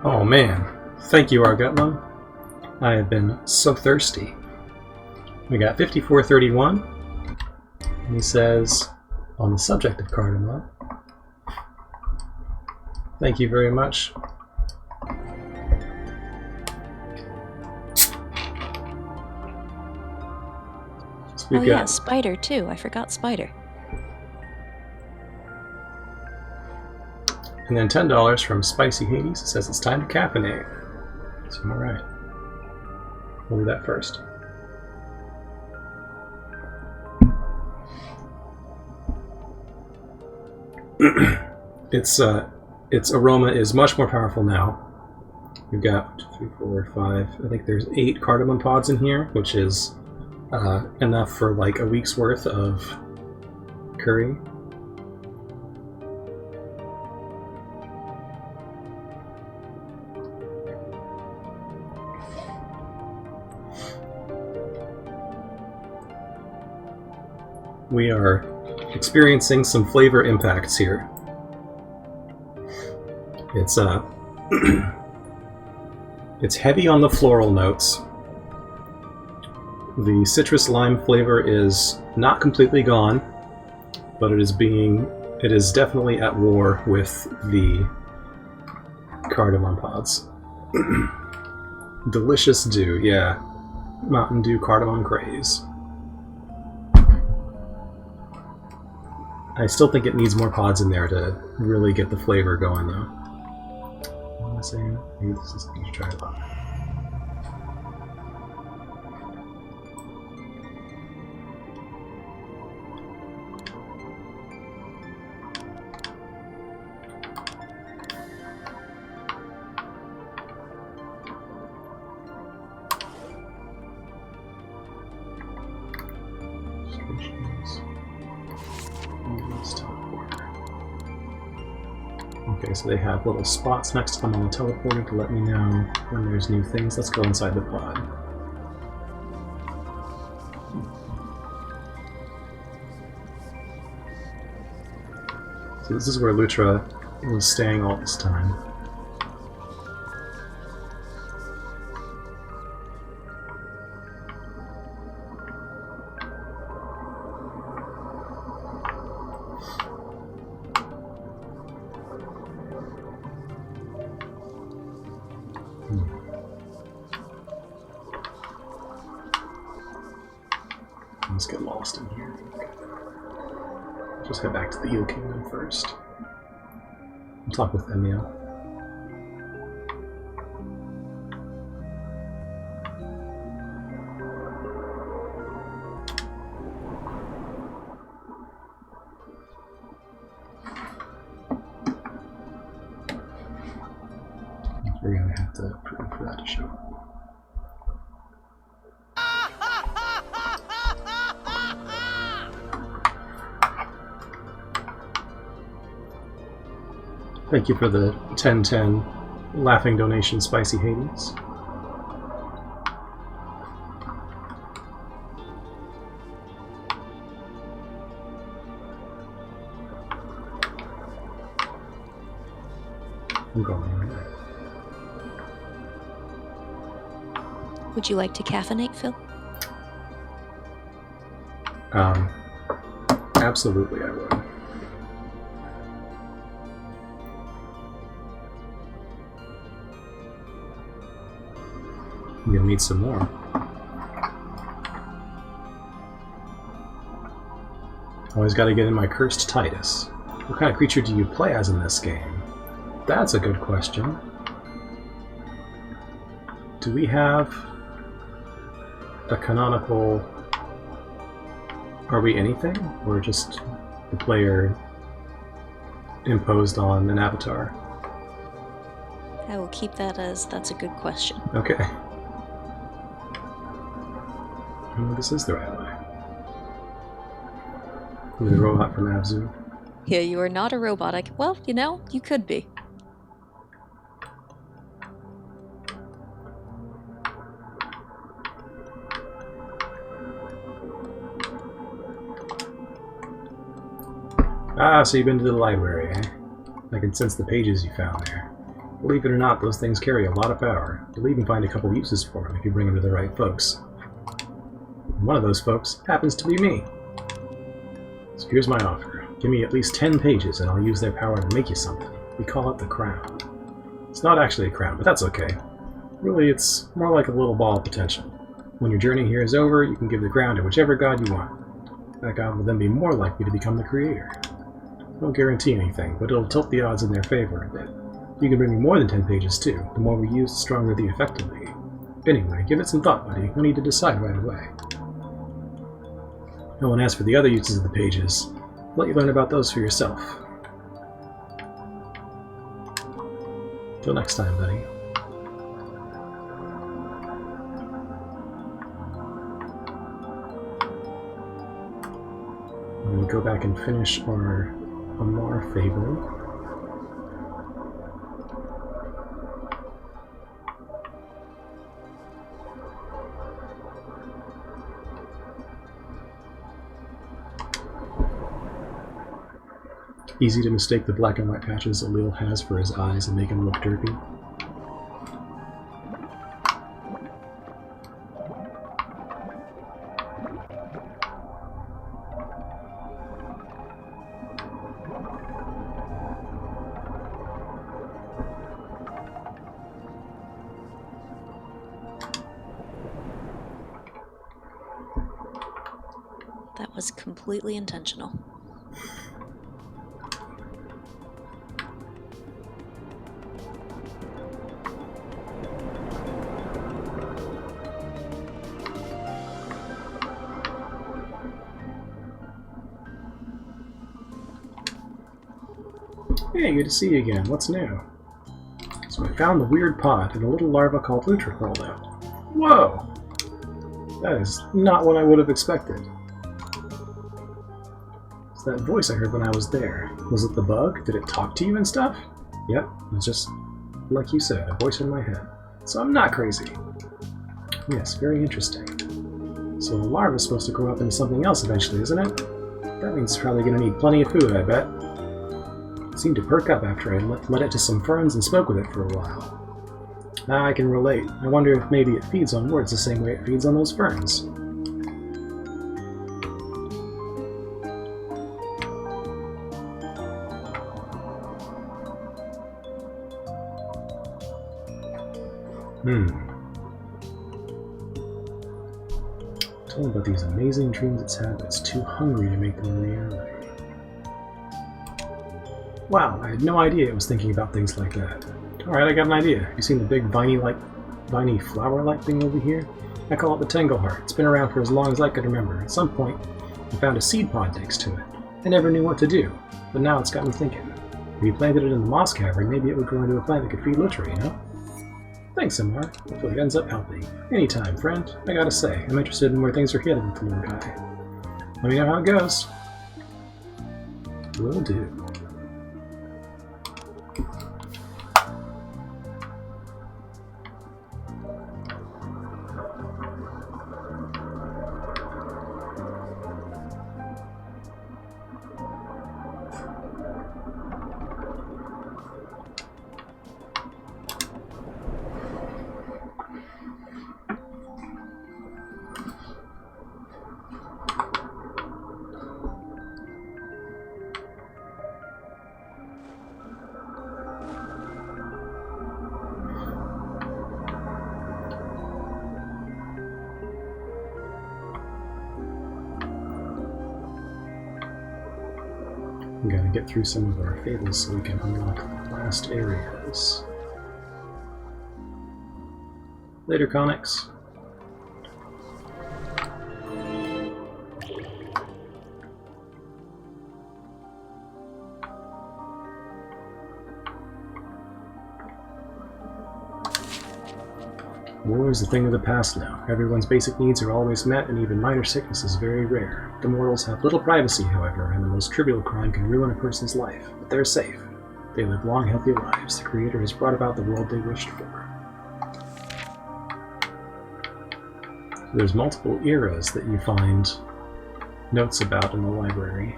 Oh man, thank you, Argetlum. I have been so thirsty. We got 5431, and he says, on the subject of cardamom, thank you very much. So Oh yeah, Spider too. I forgot Spider. And then $10 from Spicy Hades. It says it's time to caffeinate. So alright. We'll do that first. Its aroma is much more powerful now. We've got 2, 3, 4, 5. I think there's 8 cardamom pods in here, which is enough for like a week's worth of curry. We are experiencing some flavor impacts here. It's it's heavy on the floral notes. The citrus lime flavor is not completely gone, but it is definitely at war with the cardamom pods. Delicious dew, yeah. Mountain Dew cardamom craze. I still think it needs more pods in there to really get the flavor going, though. What am I saying? Maybe this is going to try it out. Okay, so they have little spots next to them on the teleporter to let me know when there's new things. Let's go inside the pod. So this is where Lutra was staying all this time. Let's get lost in here. Just head back to the Eel Kingdom first. And talk with Emil. to prove for that to show up. Thank you for the 1010 laughing donation, Spicy Hades. I'm going right now. Would you like to caffeinate, Phil? Absolutely I would. I'm gonna need some more. Always gotta get in my cursed Titus. What kind of creature do you play as in this game? That's a good question. Do we have a canonical... Are we anything? Or just the player imposed on an avatar? I will keep that as that's a good question. Okay. Oh, this is the right way. You're the robot from Abzu. Yeah, you are not a robotic. Well, you know, you could be. Ah, so you've been to the library, eh? I can sense the pages you found there. Believe it or not, those things carry a lot of power. You'll even find a couple uses for them if you bring them to the right folks. One of those folks happens to be me. So here's my offer. Give me at least 10 pages and I'll use their power to make you something. We call it the crown. It's not actually a crown, but that's okay. Really, it's more like a little ball of potential. When your journey here is over, you can give the crown to whichever god you want. That god will then be more likely to become the creator. Don't guarantee anything, but it'll tilt the odds in their favor a bit. You can bring me more than 10 pages too. The more we use, the stronger the effect will be. Anyway, give it some thought, buddy. No need to decide right away. Oh, and as for the other uses of the pages, I'll let you learn about those for yourself. Till next time, buddy. I'm going to go back and finish our Amar Fable. Easy to mistake the black and white patches Alil has for his eyes and make him look derpy. That was completely intentional. Hey, good to see you again. What's new? So I found the weird pod and a little larva called Lutra crawled out. Whoa! That is not what I would have expected. It's that voice I heard when I was there. Was it the bug? Did it talk to you and stuff? Yep, it was just like you said, a voice in my head. So I'm not crazy. Yes, very interesting. So the larva's supposed to grow up into something else eventually, isn't it? That means it's probably going to need plenty of food, I bet. It seemed to perk up after I led it to some ferns and spoke with it for a while. Now I can relate. I wonder if maybe it feeds on words the same way it feeds on those ferns. Tell me about these amazing dreams it's had, but it's too hungry to make them a reality. Wow, I had no idea it was thinking about things like that. Alright, I got an idea. You seen the big viney flower-like thing over here? I call it the Tangle Heart. It's been around for as long as I could remember. At some point, I found a seed pod next to it. I never knew what to do, but now it's got me thinking. If you planted it in the moss cavern, maybe it would grow into a plant that could feed Lutra, you know? Thanks, Amar. Hopefully it ends up helping. Anytime, friend. I gotta say, I'm interested in where things are headed with the little guy. Let me know how it goes. Will do. I'm gonna get through some of our fables so we can unlock the last areas. Later, Connix. War is a thing of the past now. Everyone's basic needs are always met, and even minor sickness is very rare. The mortals have little privacy, however, and the most trivial crime can ruin a person's life. But they're safe. They live long, healthy lives. The Creator has brought about the world they wished for. There's multiple eras that you find notes about in the library.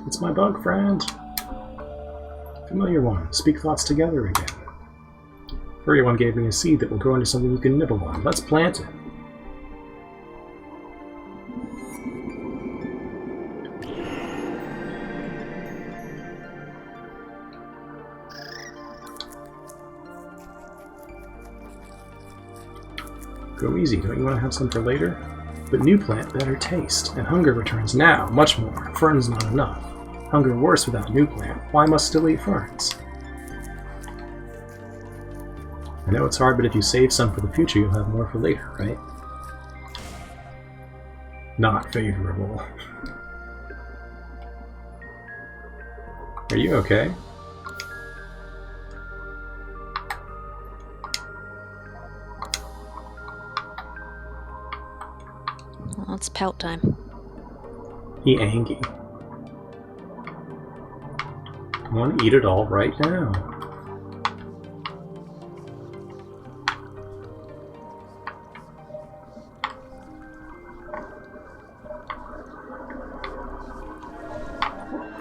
It's my bug friend. Familiar one. Speak thoughts together again. Furry one gave me a seed that will grow into something you can nibble on. Let's plant it. Go easy. Don't you want to have some for later? But new plant, better taste. And hunger returns now. Much more. Ferns not enough. Hunger worse without new plant. Why must still eat ferns? I know it's hard, but if you save some for the future, you'll have more for later, right? Not favorable. Are you okay? Well, it's pout time. He angry. I want to eat it all right now.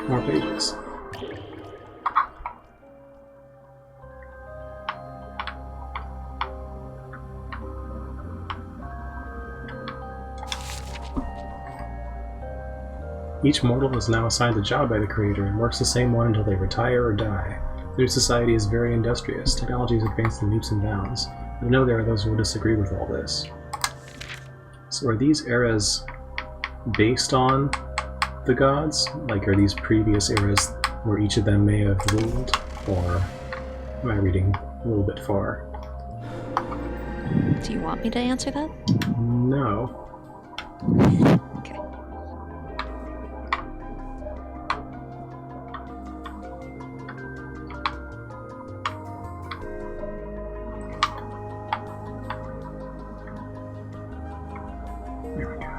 More pages. Each mortal is now assigned a job by the Creator and works the same one until they retire or die. The new society is very industrious. Technology has advanced in leaps and bounds. I know there are those who will disagree with all this. So are these eras based on the gods? Like, are these previous eras where each of them may have ruled? Or am I reading a little bit far? Do you want me to answer that? No. Okay. There we go.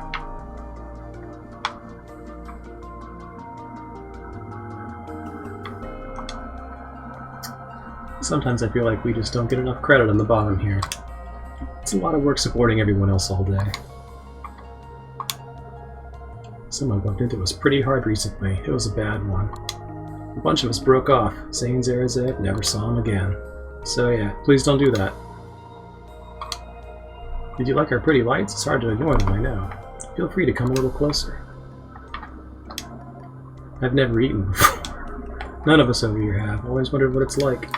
Sometimes I feel like we just don't get enough credit on the bottom here. It's a lot of work supporting everyone else all day. Someone bumped into us pretty hard recently. It was a bad one. A bunch of us broke off. Zane Zarazeb never saw him again. So yeah, please don't do that. Did you like our pretty lights? It's hard to ignore them, I know. Feel free to come a little closer. I've never eaten before. None of us over here have. Always wondered what it's like.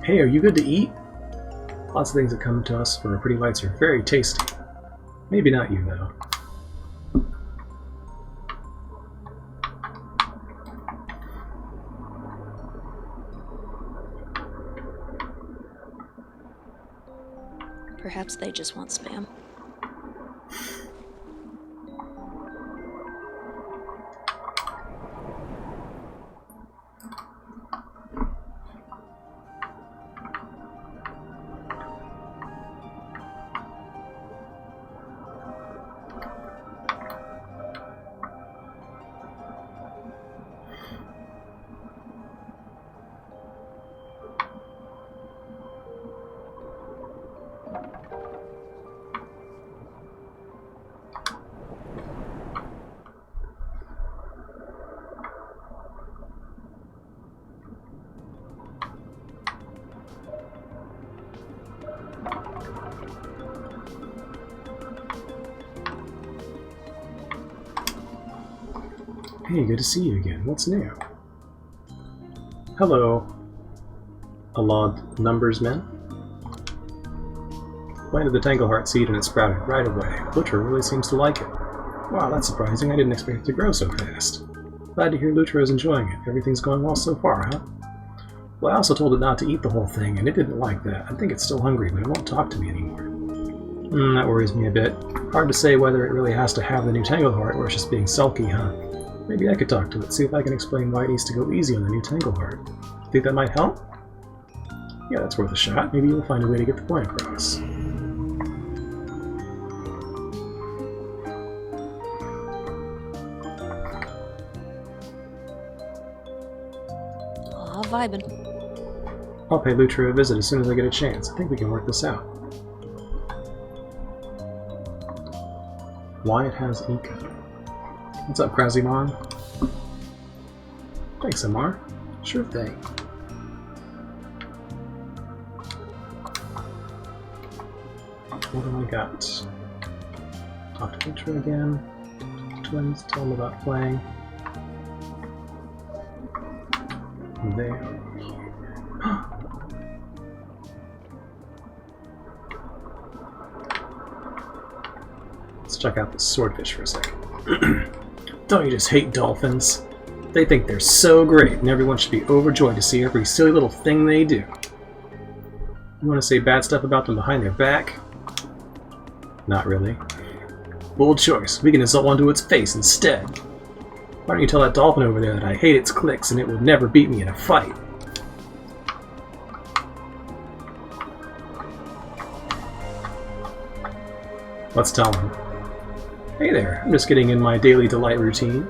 Hey, are you good to eat? Lots of things that come to us for our pretty lights are very tasty. Maybe not you, though. Perhaps they just want spam. Hey, good to see you again. What's new? Hello, Alod Numbersmen. Planted the Tangleheart seed and it sprouted right away. Lutra really seems to like it. Wow, that's surprising. I didn't expect it to grow so fast. Glad to hear Lutra is enjoying it. Everything's going well so far, huh? Well, I also told it not to eat the whole thing, and it didn't like that. I think it's still hungry, but it won't talk to me anymore. That worries me a bit. Hard to say whether it really has to have the new Tangleheart or it's just being sulky, huh? Maybe I could talk to it, see if I can explain why it needs to go easy on the new Tangleheart. Think that might help? Yeah, that's worth a shot. Maybe you'll find a way to get the point across. Aw, vibin'. I'll pay Lutra a visit as soon as I get a chance. I think we can work this out. Wyatt has Ika. What's up, Krazimon? Thanks, Amar. Sure thing. What do I got? Talk to Lutra again. Twins, tell them about playing. There. Let's check out the swordfish for a second. Don't you just hate dolphins? They think they're so great, and everyone should be overjoyed to see every silly little thing they do. You want to say bad stuff about them behind their back? Not really. Bold choice. We can insult one to its face instead. Why don't you tell that dolphin over there that I hate its clicks and it would never beat me in a fight? Let's tell him. Hey there, I'm just getting in my daily delight routine.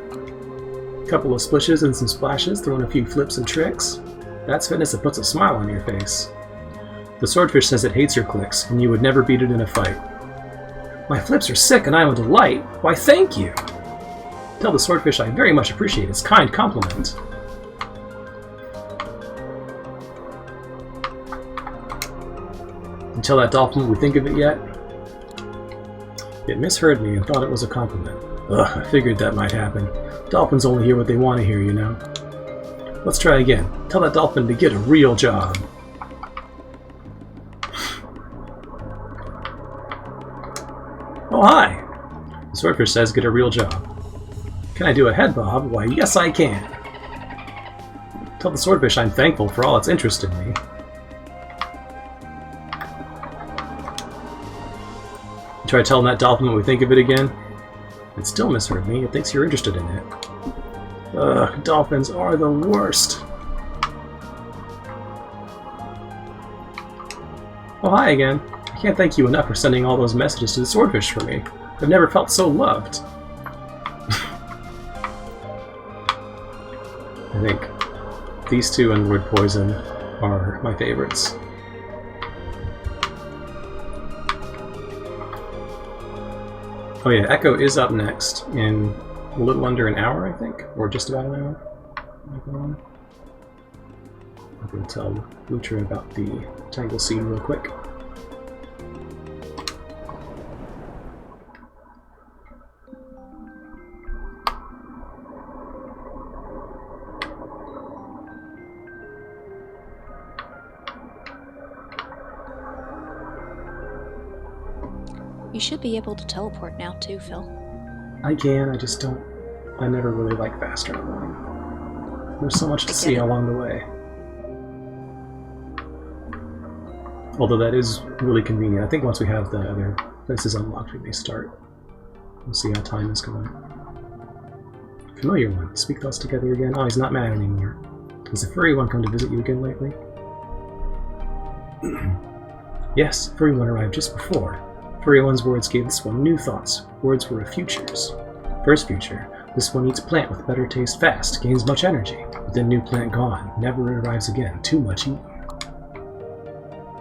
Couple of splishes and some splashes, throwing a few flips and tricks. That's fitness that puts a smile on your face. The swordfish says it hates your clicks, and you would never beat it in a fight. My flips are sick and I'm a delight. Why, thank you! Tell the swordfish I very much appreciate its kind compliment. And tell that dolphin what we think of it yet? It misheard me and thought it was a compliment. Ugh, I figured that might happen. Dolphins only hear what they want to hear, you know. Let's try again. Tell that dolphin to get a real job. Oh, hi! The swordfish says get a real job. Can I do a head bob? Why, yes I can. Tell the swordfish I'm thankful for all its interest in me. Try telling that dolphin what we think of it again. It still misheard me. It thinks you're interested in it. Ugh, dolphins are the worst. Oh, hi again. I can't thank you enough for sending all those messages to the swordfish for me. I've never felt so loved. I think these two and Wood Poison are my favorites. Oh yeah, Echo is up next in a little under an hour, I think, or just about an hour. I'm going to tell Lutra about the Tangle Seed real quick. You should be able to teleport now too, Phil. I can, I just don't... I never really like fast traveling. There's so much to see along the way. Although that is really convenient. I think once we have the other places unlocked, we may start. We'll see how time is going. Familiar one. Speak to us together again. Oh, he's not mad anymore. Has the furry one come to visit you again lately? Yes, furry one arrived just before. Furry one's words gave this one new thoughts. Words were of futures. First future. This one eats plant with better taste fast, gains much energy, but then new plant gone, never arrives again, too much eaten.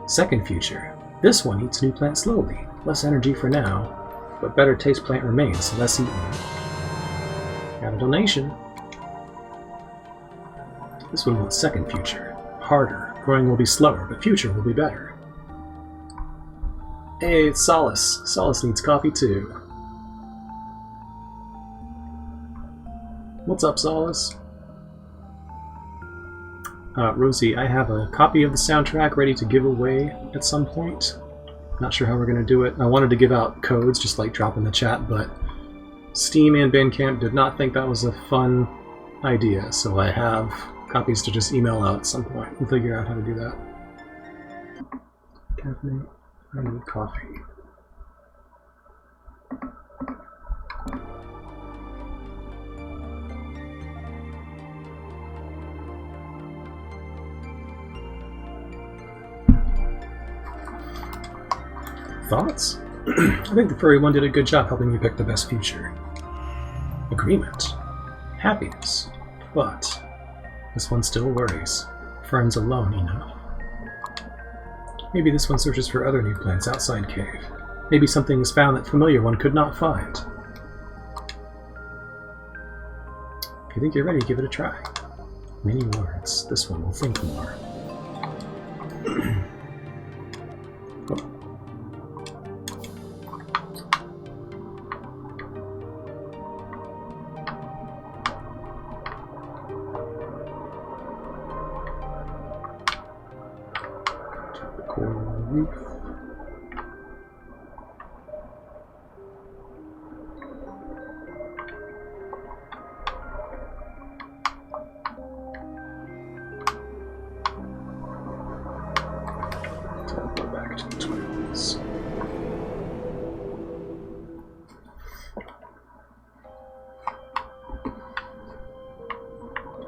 Second future. This one eats new plant slowly, less energy for now, but better taste plant remains, less eaten. Got a donation. This one wants second future. Harder, growing will be slower, but future will be better. Hey, it's Solace. Solace needs coffee too. What's up, Solace? Rosie, I have a copy of the soundtrack ready to give away at some point. Not sure how we're going to do it. I wanted to give out codes, just like drop in the chat, but Steam and Bandcamp did not think that was a fun idea, so I have copies to just email out at some point. We'll figure out how to do that. Caffeine. I need coffee. Thoughts? I think the furry one did a good job helping me pick the best future. Agreement. Happiness. But this one still worries. Fern's alone enough. Maybe this one searches for other new plants outside cave. Maybe something is found that familiar one could not find. If you think you're ready, give it a try. Many words. This one will think more.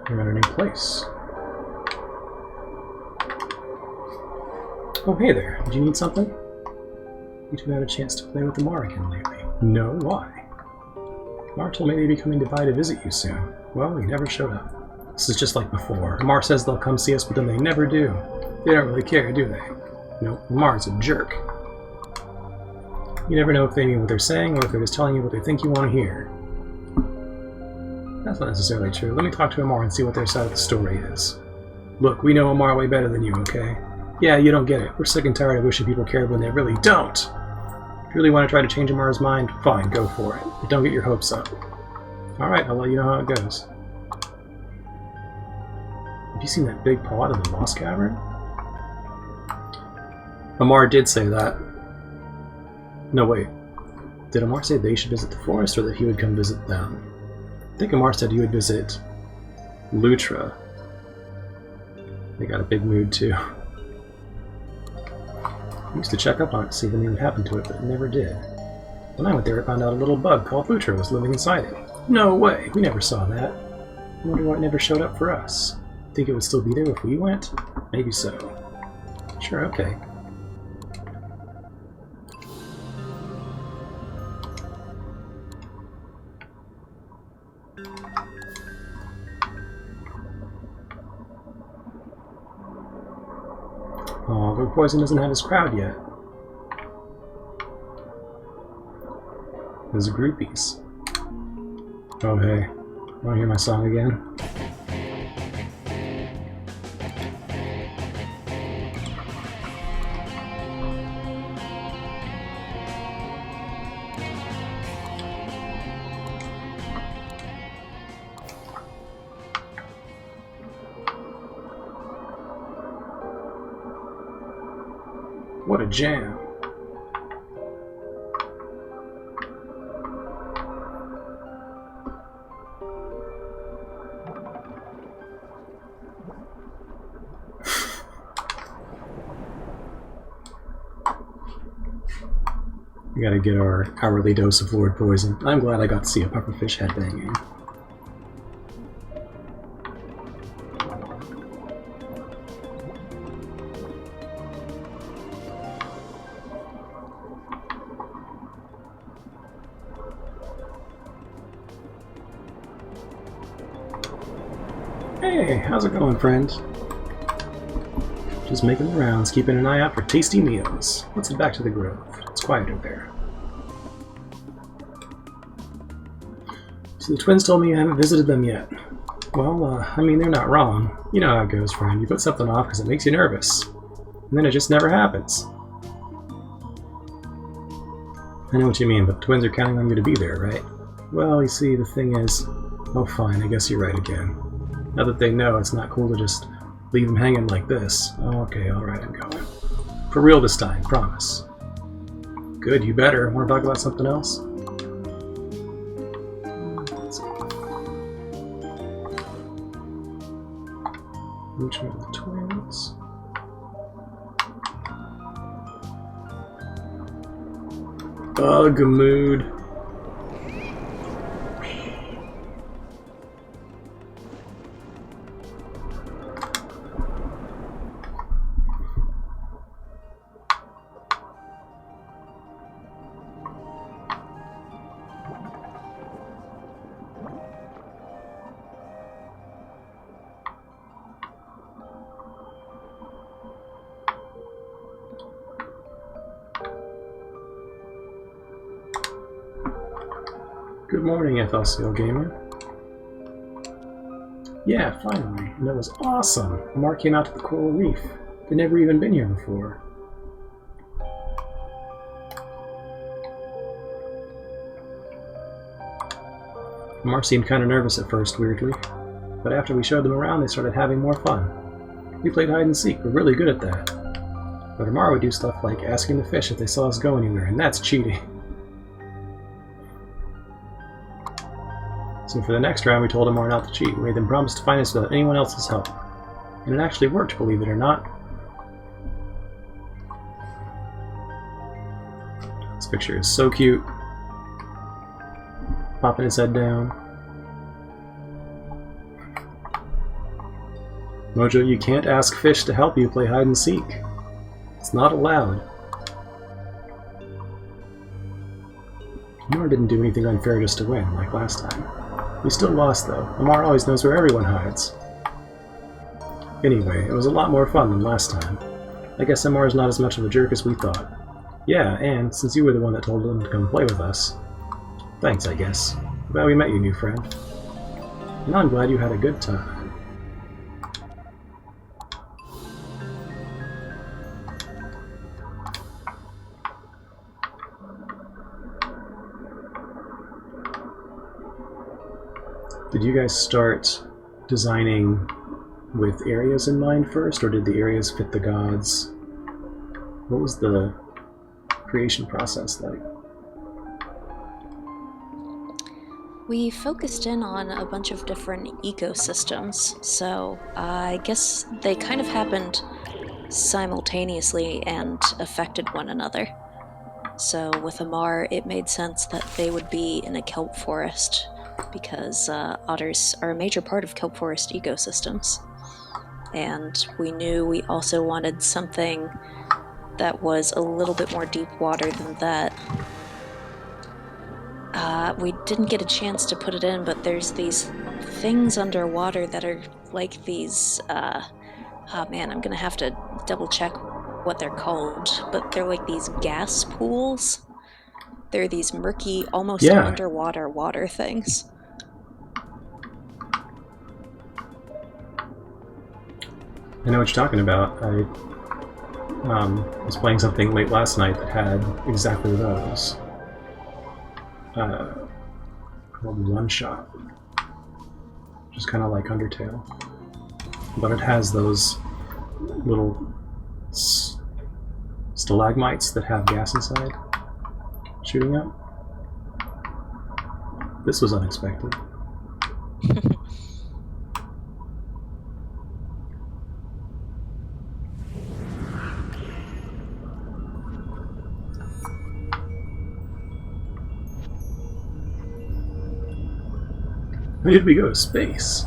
You're at a new place. Oh, hey there. Did you need something? You two had a chance to play with the Mar again lately. No? Why? Mar told me they'd be coming by to visit you soon. Well, he never showed up. This is just like before. Mar says they'll come see us, but then they never do. They don't really care, do they? Nope. Mar's a jerk. You never know if they mean what they're saying or if they're just telling you what they think you want to hear. That's not necessarily true. Let me talk to Amar and see what their side of the story is. Look, we know Amar way better than you, okay? Yeah, you don't get it. We're sick and tired of wishing people cared when they really don't. If you really want to try to change Amar's mind, fine, go for it. But don't get your hopes up. Alright, I'll let you know how it goes. Have you seen that big paw out of the moss cavern? Amar did say that. No, wait. Did Amar say they should visit the forest or that he would come visit them? I think Amar said he would visit Lutra. They got a big mood too. I used to check up on it to see if anything happened to it, but it never did. When I went there, I found out a little bug called Lutra was living inside it. No way! We never saw that. I wonder why it never showed up for us. Think it would still be there if we went? Maybe so. Sure, okay. Oh, but Poison doesn't have his crowd yet. His groupies. Oh hey, wanna hear my song again? What a jam. We gotta get our hourly dose of Lord Poison. I'm glad I got to see a pufferfish headbanging. Hey, how's it going, friend? Just making the rounds, keeping an eye out for tasty meals. Let's head back to the grove. It's quieter there. So the twins told me you haven't visited them yet. Well, I mean, they're not wrong. You know how it goes, friend. You put something off because it makes you nervous. And then it just never happens. I know what you mean, but the twins are counting on you to be there, right? Well, you see, the thing is... Oh, fine, I guess you're right again. Now that they know, it's not cool to just leave them hanging like this. Oh, okay, alright, I'm going. For real this time, promise. Good, you better. Want to talk about something else? Let's see. Which one of the twins? Bug mood. Good morning, FLCL Gamer. Yeah, finally. And that was awesome. Amar came out to the coral reef. They'd never even been here before. Amar seemed kind of nervous at first, weirdly. But after we showed them around, they started having more fun. We played hide and seek. We're really good at that. But Amar would do stuff like asking the fish if they saw us go anywhere, and that's cheating. So for the next round, we told Amar not to cheat. We made them promise to find us without anyone else's help. And it actually worked, believe it or not. This picture is so cute. Popping his head down. Mojo, you can't ask fish to help you play hide and seek. It's not allowed. Amar didn't do anything unfair just to win, like last time. We still lost, though. Amar always knows where everyone hides. Anyway, it was a lot more fun than last time. I guess Amar's not as much of a jerk as we thought. Yeah, and since you were the one that told him to come play with us, thanks, I guess. Glad we met you, new friend. And I'm glad you had a good time. Did you guys start designing with areas in mind first, or did the areas fit the gods? What was the creation process like? We focused in on a bunch of different ecosystems, so I guess they kind of happened simultaneously and affected one another. So with Amar, it made sense that they would be in a kelp forest, because otters are a major part of kelp forest ecosystems. And we knew we also wanted something that was a little bit more deep water than that. We didn't get a chance to put it in, but there's these things underwater that are like these, oh man, I'm gonna have to double check what they're called, but they're like these gas pools. They're these murky, almost underwater water things. I know what you're talking about. I was playing something late last night that had exactly those. Called One Shot. Which is kind of like Undertale. But it has those little stalagmites that have gas inside shooting up. This was unexpected. When did we go to space?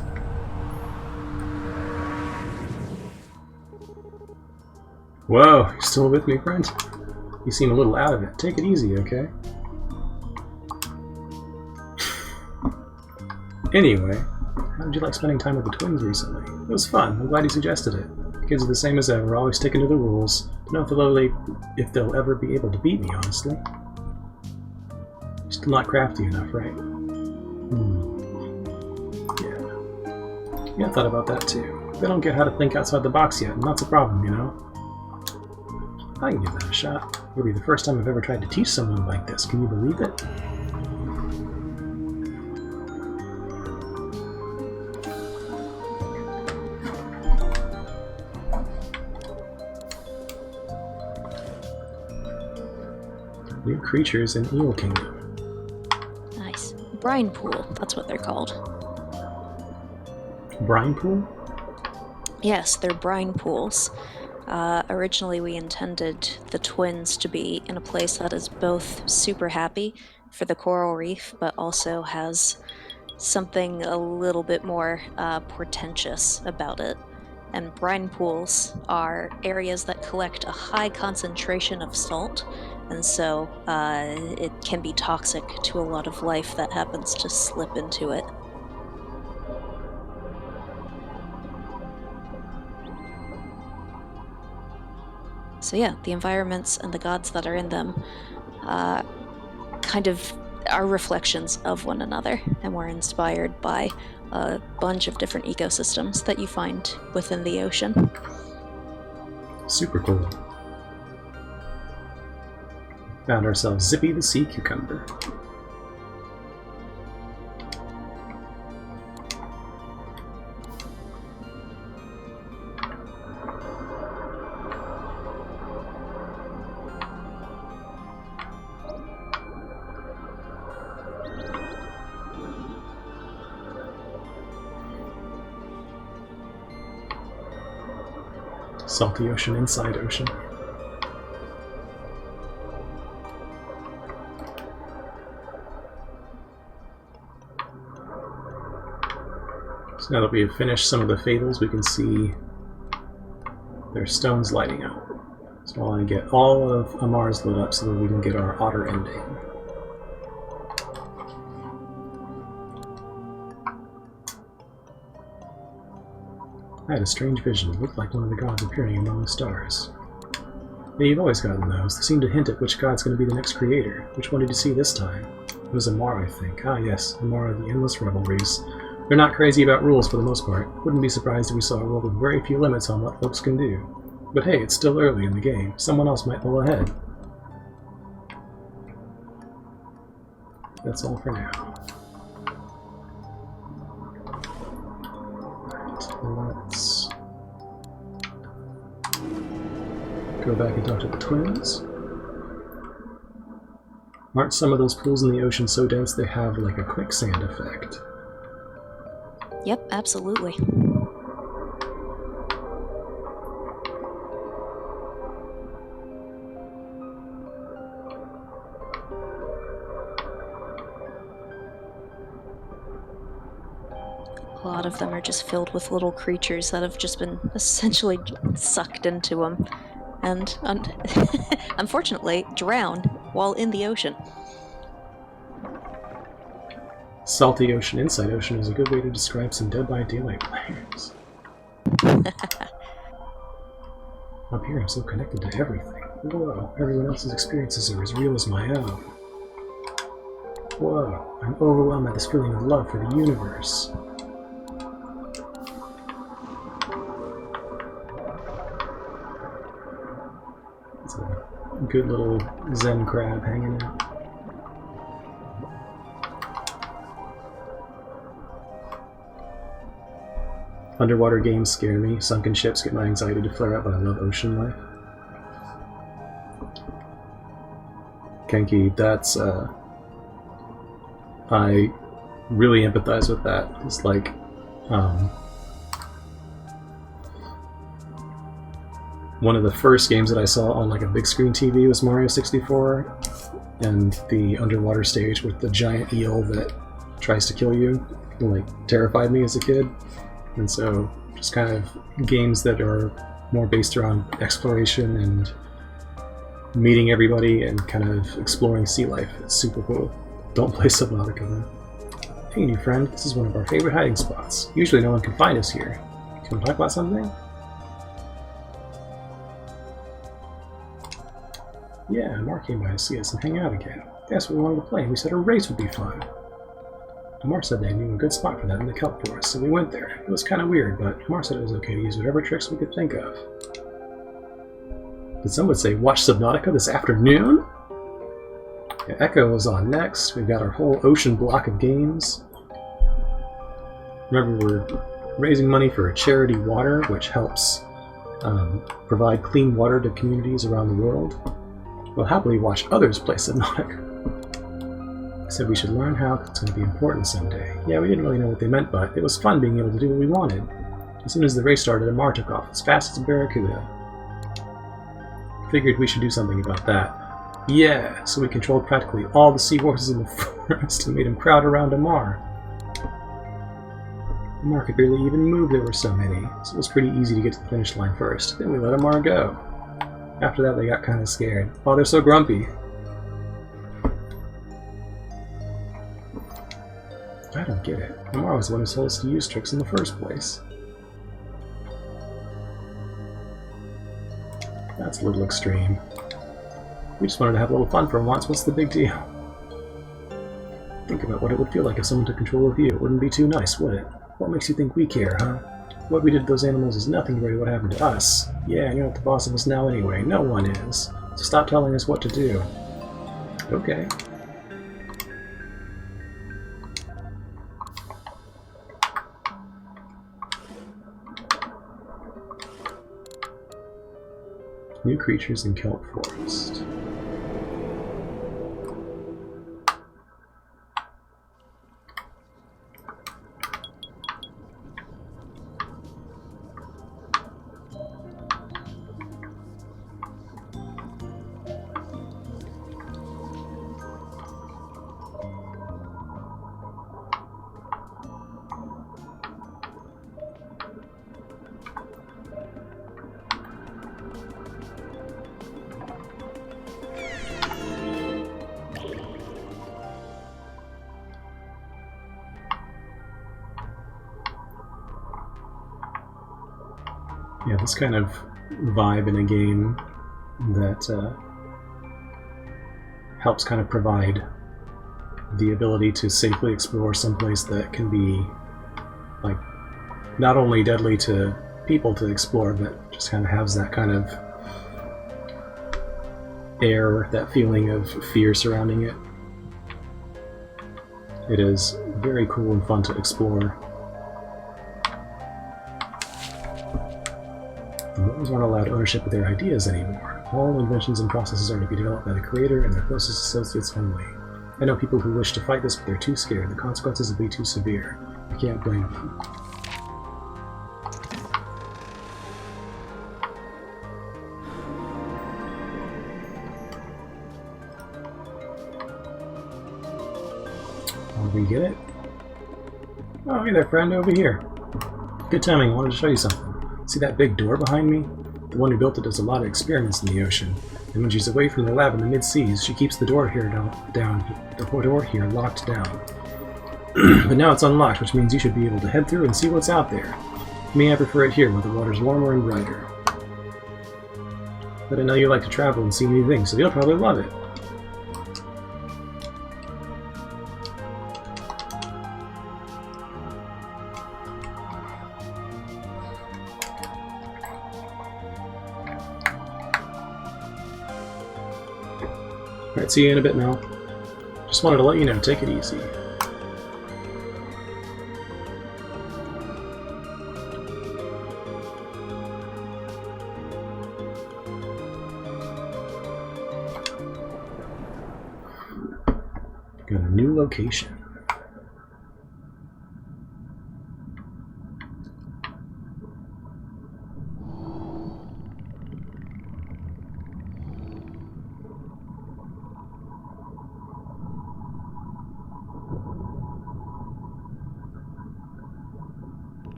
Whoa, you still with me, friend? You seem a little out of it. Take it easy, okay? Anyway, how did you like spending time with the twins recently? It was fun. I'm glad you suggested it. The kids are the same as ever, always sticking to the rules. Don't know if they'll ever be able to beat me, honestly. Still not crafty enough, right? Yeah, I thought about that too. They don't get how to think outside the box yet, and that's a problem, you know? I can give that a shot. It'll be the first time I've ever tried to teach someone like this. Can you believe it? New creatures in Eel Kingdom. Nice. Brine pool, that's what they're called. Brine pool? Yes, they're brine pools. Originally we intended the twins to be in a place that is both super happy for the coral reef, but also has something a little bit more portentous about it. And brine pools are areas that collect a high concentration of salt, and so it can be toxic to a lot of life that happens to slip into it. So yeah, the environments and the gods that are in them kind of are reflections of one another, and we're inspired by a bunch of different ecosystems that you find within the ocean. Super cool. Found ourselves Zippy the Sea Cucumber. Salty ocean inside ocean. So now that we have finished some of the fables, we can see their stones lighting up. So I want to get all of Amar's lit up so that we can get our otter ending. I had a strange vision. It looked like one of the gods appearing among the stars. Yeah, you've always gotten those. They seem to hint at which god's going to be the next creator. Which one did you see this time? It was Amara, I think. Ah yes, Amara, the endless revelries. They're not crazy about rules for the most part. Wouldn't be surprised if we saw a world with very few limits on what folks can do. But hey, it's still early in the game. Someone else might pull ahead. That's all for now. Let's go back and talk to the twins. Aren't some of those pools in the ocean so dense they have like a quicksand effect? Yep, absolutely. A lot of them are just filled with little creatures that have just been essentially sucked into them, and unfortunately drowned while in the ocean. Salty ocean inside ocean is a good way to describe some Dead by Daylight players. Up here I'm so connected to everything. Whoa, everyone else's experiences are as real as my own. Whoa, I'm overwhelmed by this feeling of love for the universe. It's a good little Zen crab hanging out. Underwater games scare me. Sunken ships get my anxiety to flare up, but I love ocean life. Kenki, that's, I really empathize with that. It's like, one of the first games that I saw on like a big screen TV was Mario 64, and the underwater stage with the giant eel that tries to kill you. like terrified me as a kid, and so just kind of games that are more based around exploration and meeting everybody and kind of exploring sea life. It's super cool. Don't play Subnautica though. Hey new friend, this is one of our favorite hiding spots. Usually no one can find us here. Do you want to talk about something? Yeah, Mark came by to see us and hang out again. That's what we wanted to play, and we said a race would be fun. Mark said they knew a good spot for that in the kelp forest, so we went there. It was kind of weird, but Mark said it was okay to use whatever tricks we could think of. Did someone say watch Subnautica this afternoon? Yeah, Echo is on next. We've got our whole ocean block of games. Remember, we're raising money for Charity Water, which helps provide clean water to communities around the world. We'll happily watch others play Subnautica. I said we should learn how it's going to be important someday. Yeah, we didn't really know what they meant, but it was fun being able to do what we wanted. As soon as the race started, Amar took off as fast as a barracuda. Figured we should do something about that. Yeah, so we controlled practically all the seahorses in the forest and made them crowd around Amar. Amar could barely even move, there were so many, so it was pretty easy to get to the finish line first. Then we let Amar go. After that, they got kind of scared. Oh, they're so grumpy. I don't get it. Amar was the one who told us to use tricks in the first place. That's a little extreme. We just wanted to have a little fun for once. What's the big deal? Think about what it would feel like if someone took control of you. It wouldn't be too nice, would it? What makes you think we care, huh? What we did to those animals is nothing compared to what happened to us. Yeah, you're not the boss of us now anyway. No one is. So stop telling us what to do. Okay. New creatures in Kelp Forest. Yeah, this kind of vibe in a game that helps kind of provide the ability to safely explore someplace that can be like not only deadly to people to explore, but just kind of has that kind of air, that feeling of fear surrounding it. It is very cool and fun to explore. The Mortals aren't allowed ownership of their ideas anymore. All inventions and processes are to be developed by the creator and their closest associates only. I know people who wish to fight this, but they're too scared. The consequences will be too severe. I can't blame them. Oh, we get it? Oh, hey there, friend, over here. Good timing, I wanted to show you something. See that big door behind me? The one who built it does a lot of experiments in the ocean, and when she's away from the lab in the mid-seas, she keeps the door here locked down. But now it's unlocked, which means you should be able to head through and see what's out there. Me, I prefer it here, where the water's warmer and brighter. But I know you like to travel and see new things, so you'll probably love it. Alright, see you in a bit, Mel. Just wanted to let you know, take it easy. Got a new location.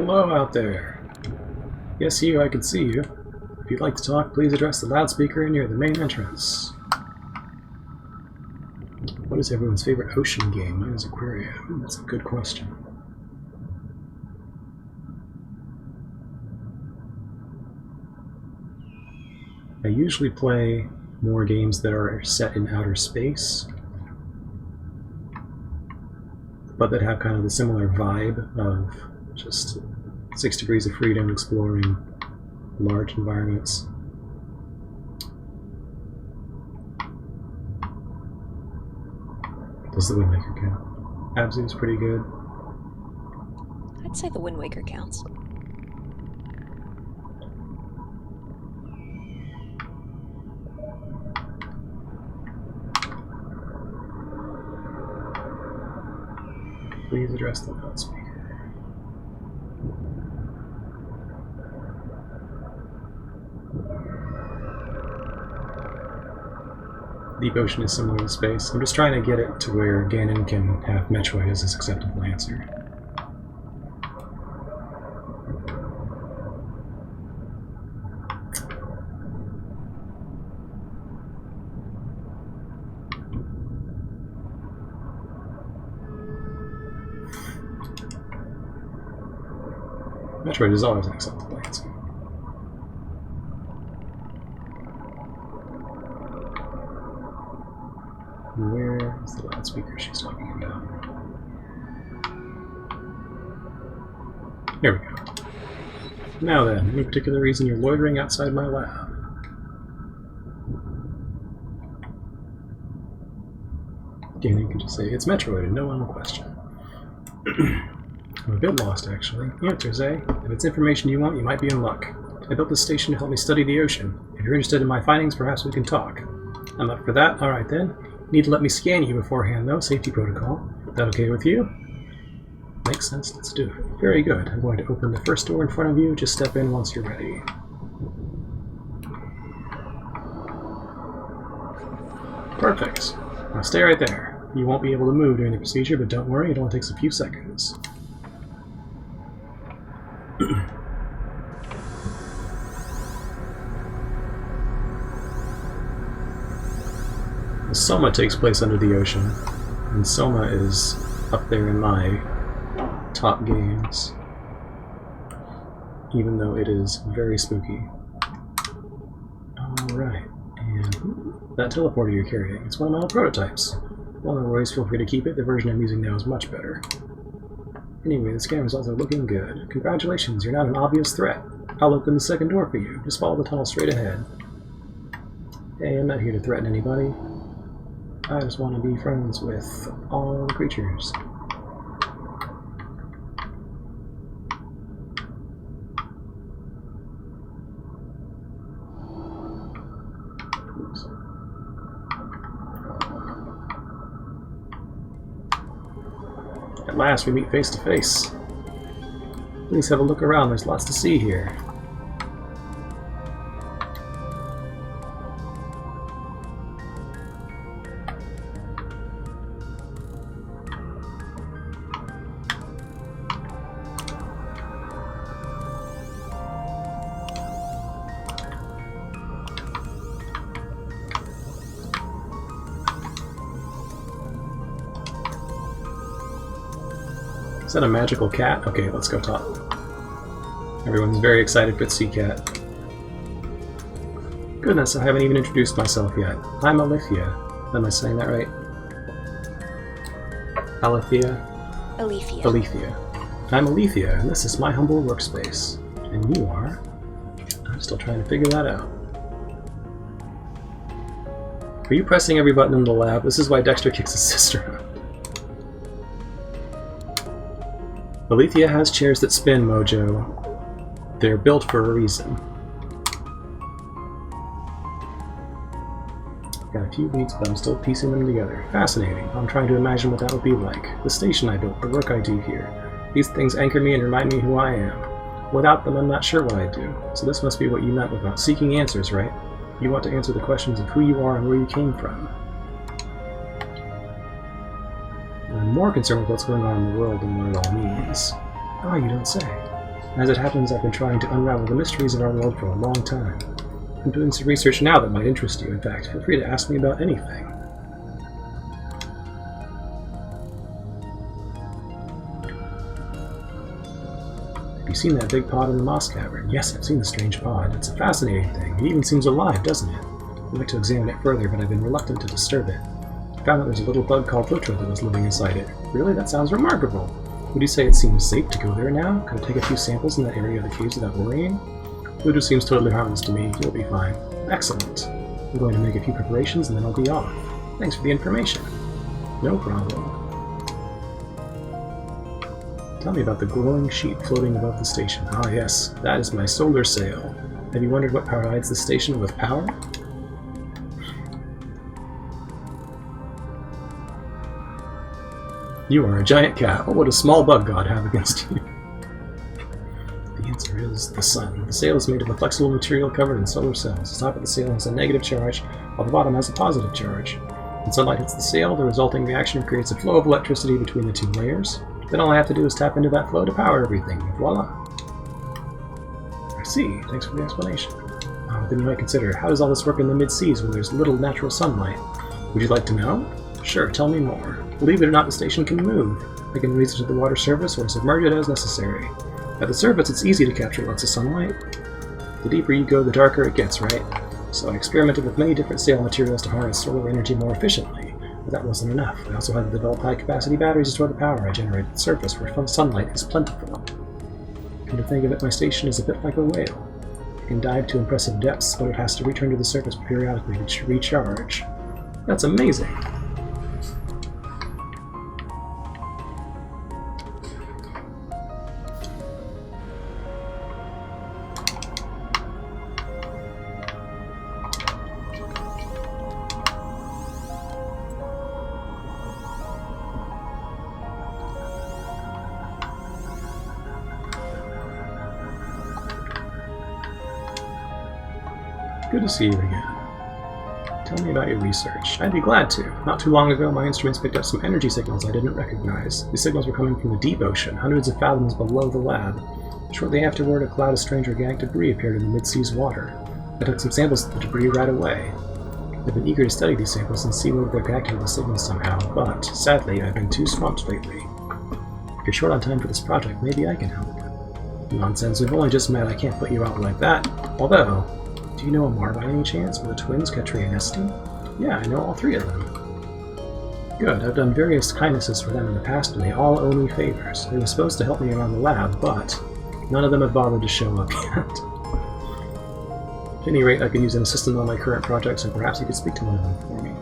Hello out there. Yes, you, I can see you. If you'd like to talk, please address the loudspeaker near the main entrance. What is everyone's favorite ocean game? Mine is Aquarium. That's a good question. I usually play more games that are set in outer space, but that have kind of the similar vibe of just 6 degrees of freedom, exploring large environments. Does the Wind Waker count? Abzu's pretty good. I'd say the Wind Waker counts. Please address the loudspeaker. Deep Ocean is similar to space. I'm just trying to get it to where Ganon can have Metroid as his acceptable answer. Metroid is always an acceptable answer. Where is the loudspeaker she's talking about? Here we go. Now then, any particular reason you're loitering outside my lab? Again, you can just say, it's Metroid, and no one will question. I'm a bit lost, actually. The answers, eh? If it's information you want, you might be in luck. I built this station to help me study the ocean. If you're interested in my findings, perhaps we can talk. I'm up for that. Alright then. Need to let me scan you beforehand, though. Safety protocol. That okay with you? Makes sense. Let's do it. Very good. I'm going to open the first door in front of you. Just step in once you're ready. Perfect. Now stay right there. You won't be able to move during the procedure, but don't worry, it only takes a few seconds. Soma takes place under the ocean, and Soma is up there in my top games, even though it is very spooky. Alright, and that teleporter you're carrying, it's one of my old prototypes. Well, no worries, feel free to keep it, the version I'm using now is much better. Anyway, the scan results are looking good. Congratulations, you're not an obvious threat. I'll open the second door for you, just follow the tunnel straight ahead. Hey, I'm not here to threaten anybody. I just want to be friends with all the creatures. Oops. At last we meet face to face. Please have a look around, there's lots to see here. Is that a magical cat? Okay, let's go talk. Everyone's very excited for the sea cat. Goodness, I haven't even introduced myself yet. I'm Alethea. Am I saying that right? Alethea? Alethea. Alethea. I'm Alethea, and this is my humble workspace. And you are? I'm still trying to figure that out. Are you pressing every button in the lab? This is why Dexter kicks his sister out. Alethea has chairs that spin, Mojo. They're built for a reason. Got a few leads, but I'm still piecing them together. Fascinating. I'm trying to imagine what that would be like. The station I built, the work I do here. These things anchor me and remind me who I am. Without them, I'm not sure what I'd do. So this must be what you meant about seeking answers, right? You want to answer the questions of who you are and where you came from. I'm more concerned with what's going on in the world than what it all means. Ah, you don't say. As it happens, I've been trying to unravel the mysteries of our world for a long time. I'm doing some research now that might interest you. In fact, feel free to ask me about anything. Have you seen that big pod in the moss cavern? Yes, I've seen the strange pod. It's a fascinating thing. It even seems alive, doesn't it? I'd like to examine it further, but I've been reluctant to disturb it. I found that there's a little bug called Lutra that was living inside it. Really? That sounds remarkable. Would you say it seems safe to go there now? Could I take a few samples in that area of the caves without worrying? Lutra seems totally harmless to me. You'll be fine. Excellent. I'm going to make a few preparations and then I'll be off. Thanks for the information. No problem. Tell me about the glowing sheet floating above the station. Ah yes, that is my solar sail. Have you wondered what provides the station with power? You are a giant cat. What would a small bug god have against you? The answer is the sun. The sail is made of a flexible material covered in solar cells. The top of the sail has a negative charge, while the bottom has a positive charge. When sunlight hits the sail, the resulting reaction creates a flow of electricity between the two layers. Then all I have to do is tap into that flow to power everything. Voila! I see. Thanks for the explanation. Then you might consider, how does all this work in the mid-seas when there's little natural sunlight? Would you like to know? Sure, tell me more. Believe it or not, the station can move. I can raise it to the water surface or submerge it as necessary. At the surface, it's easy to capture lots of sunlight. The deeper you go, the darker it gets, right? So I experimented with many different sail materials to harness solar energy more efficiently, but that wasn't enough. I also had to develop high-capacity batteries to store the power I generate at the surface where sunlight is plentiful. Come to think of it, my station is a bit like a whale. It can dive to impressive depths, but it has to return to the surface periodically to recharge. That's amazing! Good to see you again. Tell me about your research. I'd be glad to. Not too long ago, my instruments picked up some energy signals I didn't recognize. These signals were coming from the deep ocean, hundreds of fathoms below the lab. Shortly afterward, a cloud of strange organic debris appeared in the mid-seas water. I took some samples of the debris right away. I've been eager to study these samples and see whether they're connected to the signals somehow, but, sadly, I've been too swamped lately. If you're short on time for this project, maybe I can help. Nonsense, we've only just met, I can't put you out like that. Although, do you know Amar by any chance, or the twins, Ketri and Esti? Yeah, I know all three of them. Good, I've done various kindnesses for them in the past, and they all owe me favors. They were supposed to help me around the lab, but none of them have bothered to show up yet. At any rate, I can use an assistant on my current projects, and perhaps you could speak to one of them for me.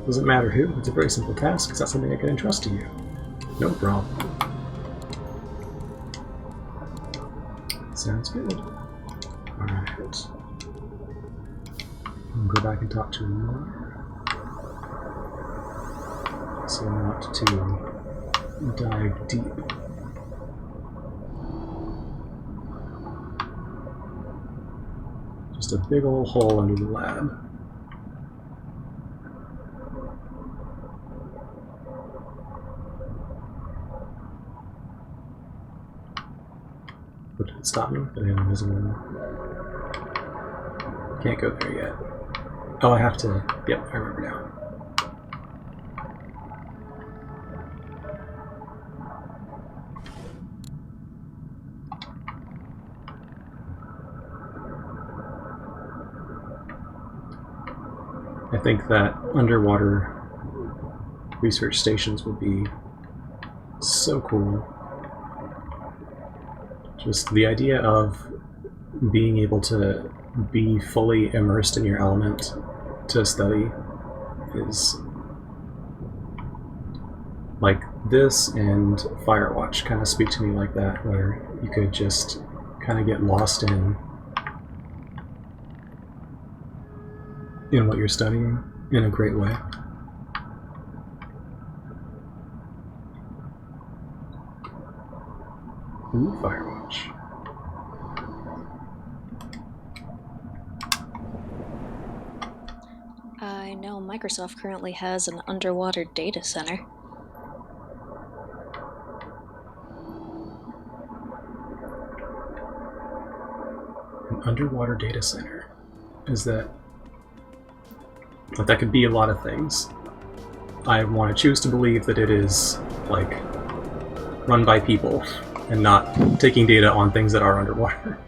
Doesn't matter who, it's a very simple task. It's not something I can entrust to you. No problem. Sounds good. Alright. I'll go back and talk to him more. So not to dive deep. Just a big old hole under the lab. What did it stop me? Did I have invisible? Can't go there yet. Oh, I have to. Yep, I remember now. I think that underwater research stations would be so cool. Just the idea of being able to be fully immersed in your element to study is like this, and Firewatch kind of speak to me like that, where you could just kind of get lost in what you're studying in a great way. Ooh, Firewatch. I know Microsoft currently has an underwater data center. underwater data center. Is that... But that could be a lot of things. I want to choose to believe that it is, like, run by people and not taking data on things that are underwater.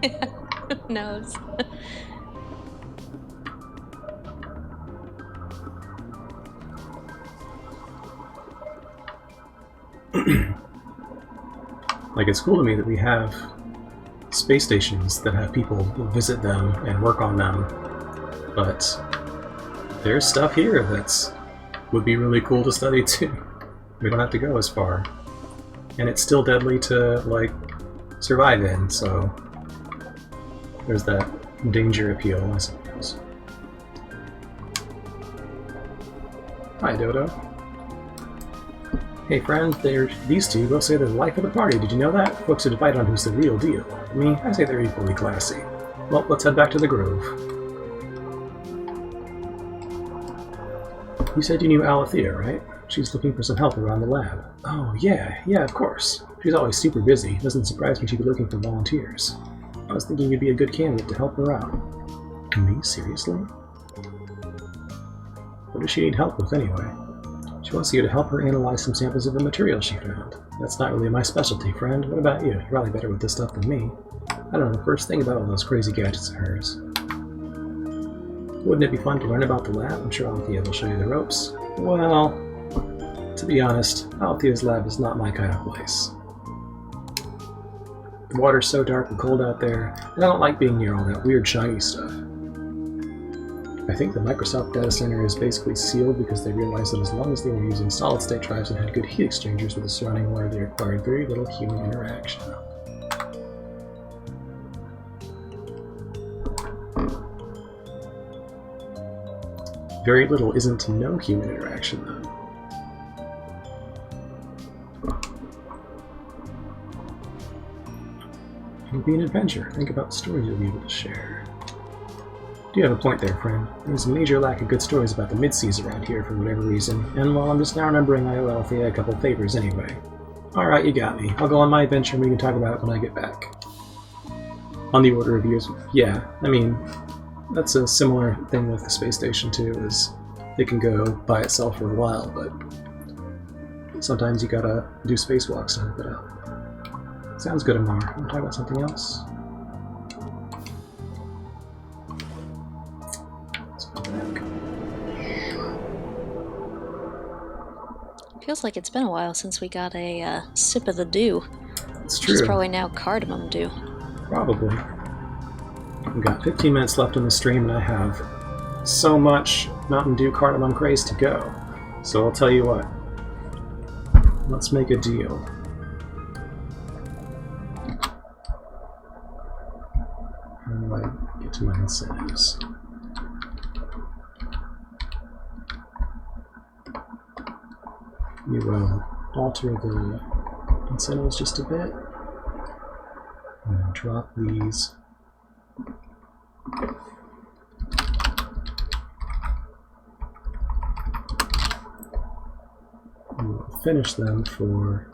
Who knows? Like, it's cool to me that we have space stations that have people visit them and work on them, but there's stuff here that's would be really cool to study too. We don't have to go as far. And it's still deadly to, like, survive in, so there's that danger appeal, I suppose. Hi, Dodo. Hey friend, these two both say they're the life of the party. Did you know that? Folks are divided on who's the real deal. Me, I say they're equally classy. Well, let's head back to the Grove. You said you knew Alethea, right? She's looking for some help around the lab. Oh, yeah, of course. She's always super busy. Doesn't surprise me she'd be looking for volunteers. I was thinking you'd be a good candidate to help her out. Me? Seriously? What does she need help with, anyway? She wants you to help her analyze some samples of the material she found. That's not really my specialty, friend. What about you? You're probably better with this stuff than me. I don't know the first thing about all those crazy gadgets of hers. Wouldn't it be fun to learn about the lab? I'm sure Alethea will show you the ropes. Well, to be honest, Alethea's lab is not my kind of place. The water's so dark and cold out there, and I don't like being near all that weird shiny stuff. I think the Microsoft data center is basically sealed because they realized that as long as they were using solid-state drives and had good heat exchangers with the surrounding water, they required very little human interaction. Very little isn't no human interaction, though. It'll be an adventure. Think about the stories you'll be able to share. You have a point there, friend. There's a major lack of good stories about the mid-seas around here for whatever reason, and well, I'm just now remembering I owe Alethea a couple of favors anyway. Alright, you got me. I'll go on my adventure and we can talk about it when I get back. On the order of years, yeah, I mean, that's a similar thing with the space station too, is it can go by itself for a while, but sometimes you gotta do spacewalks to help it out. Sounds good, Amar. Want to talk about something else? Feels like it's been a while since we got a sip of the dew. It's Which is true. probably now cardamom dew. Probably. We've got 15 minutes left in the stream, and I have so much Mountain Dew cardamom craze to go. So I'll tell you what. Let's make a deal. How do I get to my incentives? We will alter the incentives just a bit. And drop these. We'll finish them for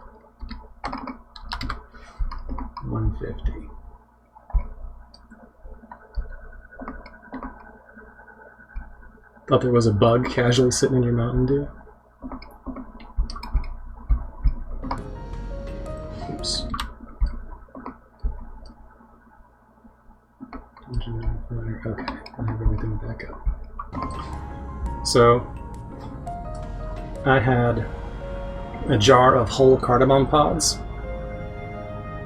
150. Thought there was a bug casually sitting in your Mountain Dew? Oops. Okay, I have everything back up. So, I had a jar of whole cardamom pods,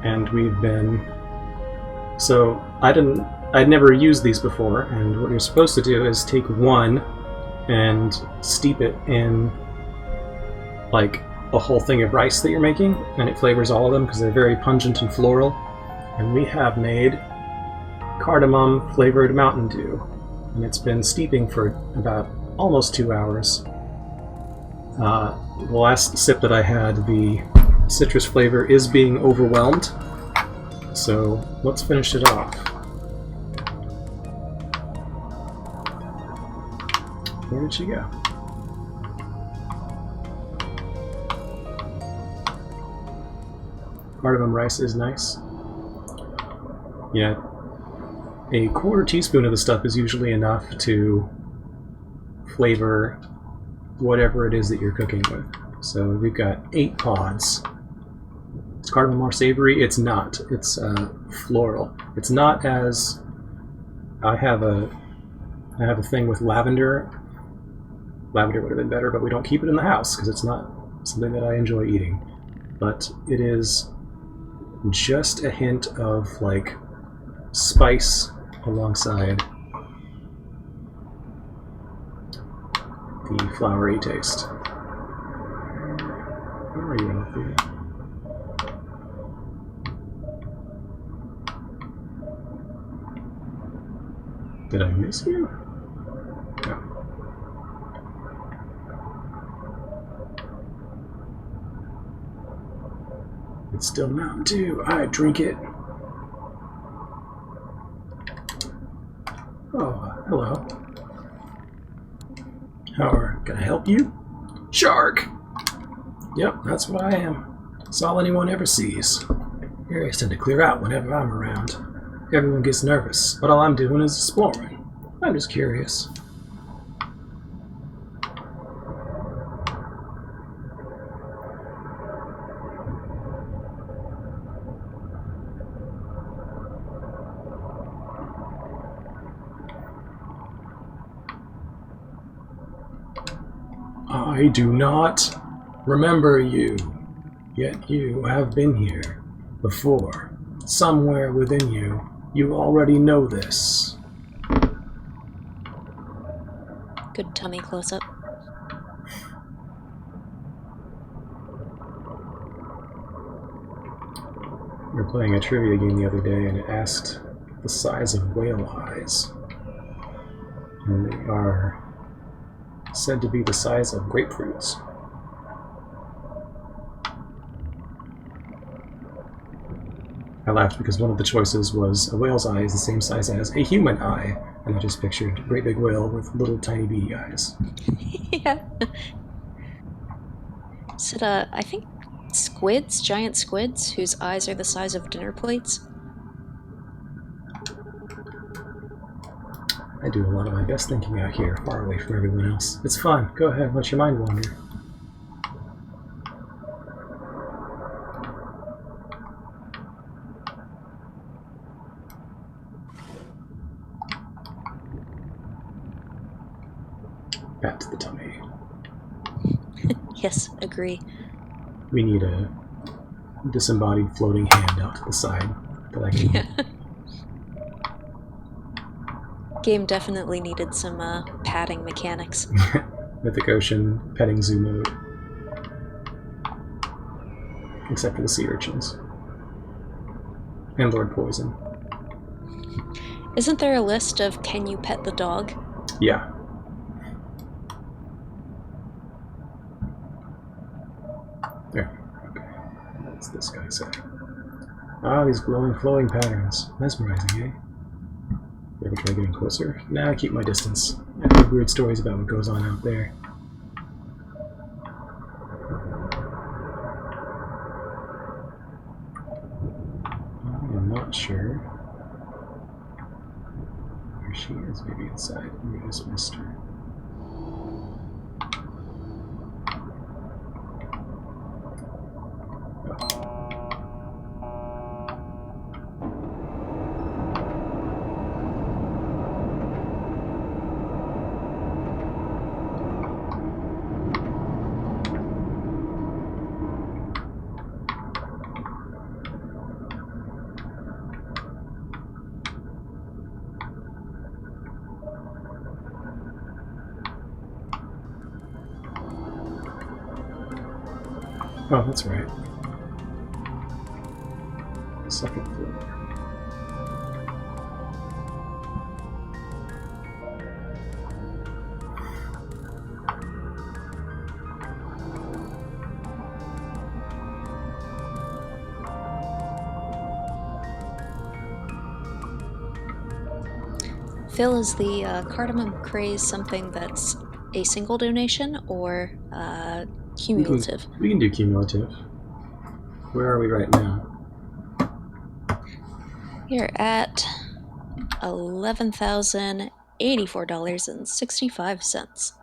and we've been... So, I'd never used these before, and what you're supposed to do is take one and steep it in, like, a whole thing of rice that you're making, and it flavors all of them because they're very pungent and floral. And we have made cardamom flavored Mountain Dew, and it's been steeping for about almost 2 hours. The last sip that I had, the citrus flavor is being overwhelmed, so let's finish it off. Where did she go? Cardamom rice is nice. Yeah, A quarter teaspoon of the stuff is usually enough to flavor whatever it is that you're cooking with. So we've got 8 pods. Is cardamom more savory? It's not. It's floral. It's not as... I have a thing with lavender. Lavender would have been better, but we don't keep it in the house because it's not something that I enjoy eating. But it is just a hint of like spice alongside the flowery taste. Where are you, Althea? Did I miss you? No. It's still Mountain Dew. I drink it. Oh, hello. Can I help you? Shark! Yep, that's what I am. It's all anyone ever sees. Areas tend to clear out whenever I'm around. Everyone gets nervous, but all I'm doing is exploring. I'm just curious. I do not remember you, yet you have been here before. Somewhere within you, you already know this. Good tummy close-up. We were playing a trivia game the other day, and it asked the size of whale eyes. And they are said to be the size of grapefruits. I laughed because one of the choices was a whale's eye is the same size as a human eye, and I just pictured a great big whale with little tiny beady eyes. Yeah. Is it, I think squids, giant squids, whose eyes are the size of dinner plates? I do a lot of my best thinking out here, far away from everyone else. It's fun. Go ahead, let your mind wander. Back to the tummy. Yes, agree. We need a disembodied floating hand out to the side that I can... Yeah. Game definitely needed some padding mechanics. Mythic Ocean petting zoo mode. Except for the sea urchins. And Lord Poison. Isn't there a list of can you pet the dog? Yeah. There. Okay. What's this guy say? Ah, these glowing, flowing patterns. Mesmerizing, eh? You ever try getting closer? Nah, I keep my distance. I've heard weird stories about what goes on out there. I'm not sure where she is. Maybe inside. Maybe I just missed her. Oh, that's right. Second floor. Phil, is the cardamom craze something that's a single donation or cumulative? We can do cumulative. Where are we right now? You're at $11,084.65.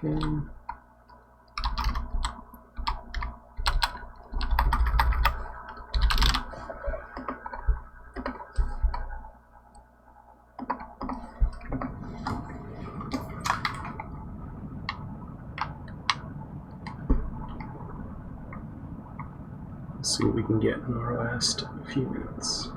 Okay. Let's see what we can get in our last few minutes.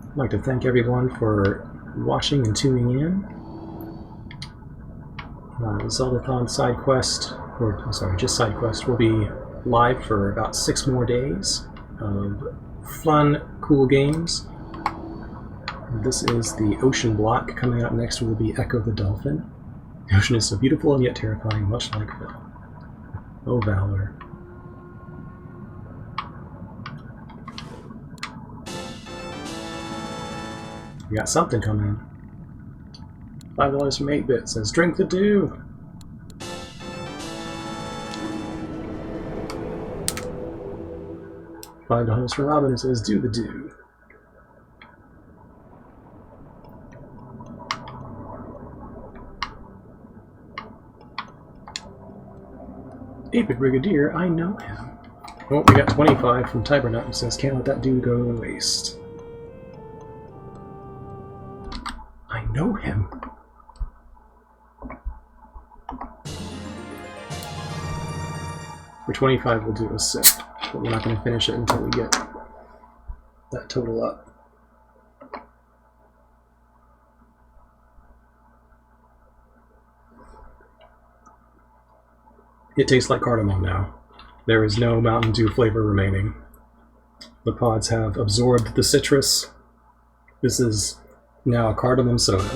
I'd like to thank everyone for watching and tuning in. Zeldathon side quest, or I'm sorry, just side quest, will be live for about 6 more days of fun, cool games. This is the ocean block. Coming up next will be Echo the Dolphin. The ocean is so beautiful and yet terrifying, much like Phil. Oh, Valor. We got something coming. $5 from 8-Bit says, drink the dew! $5 from Robin who says, do the dew. Ape Brigadier, I know him. Oh, we got 25 from Tybernut who says, can't let that dew go to waste. I know him. For 25 we'll do a sip, but we're not going to finish it until we get that total up. It tastes like cardamom now. There is no Mountain Dew flavor remaining. The pods have absorbed the citrus. This is now a cardamom soda.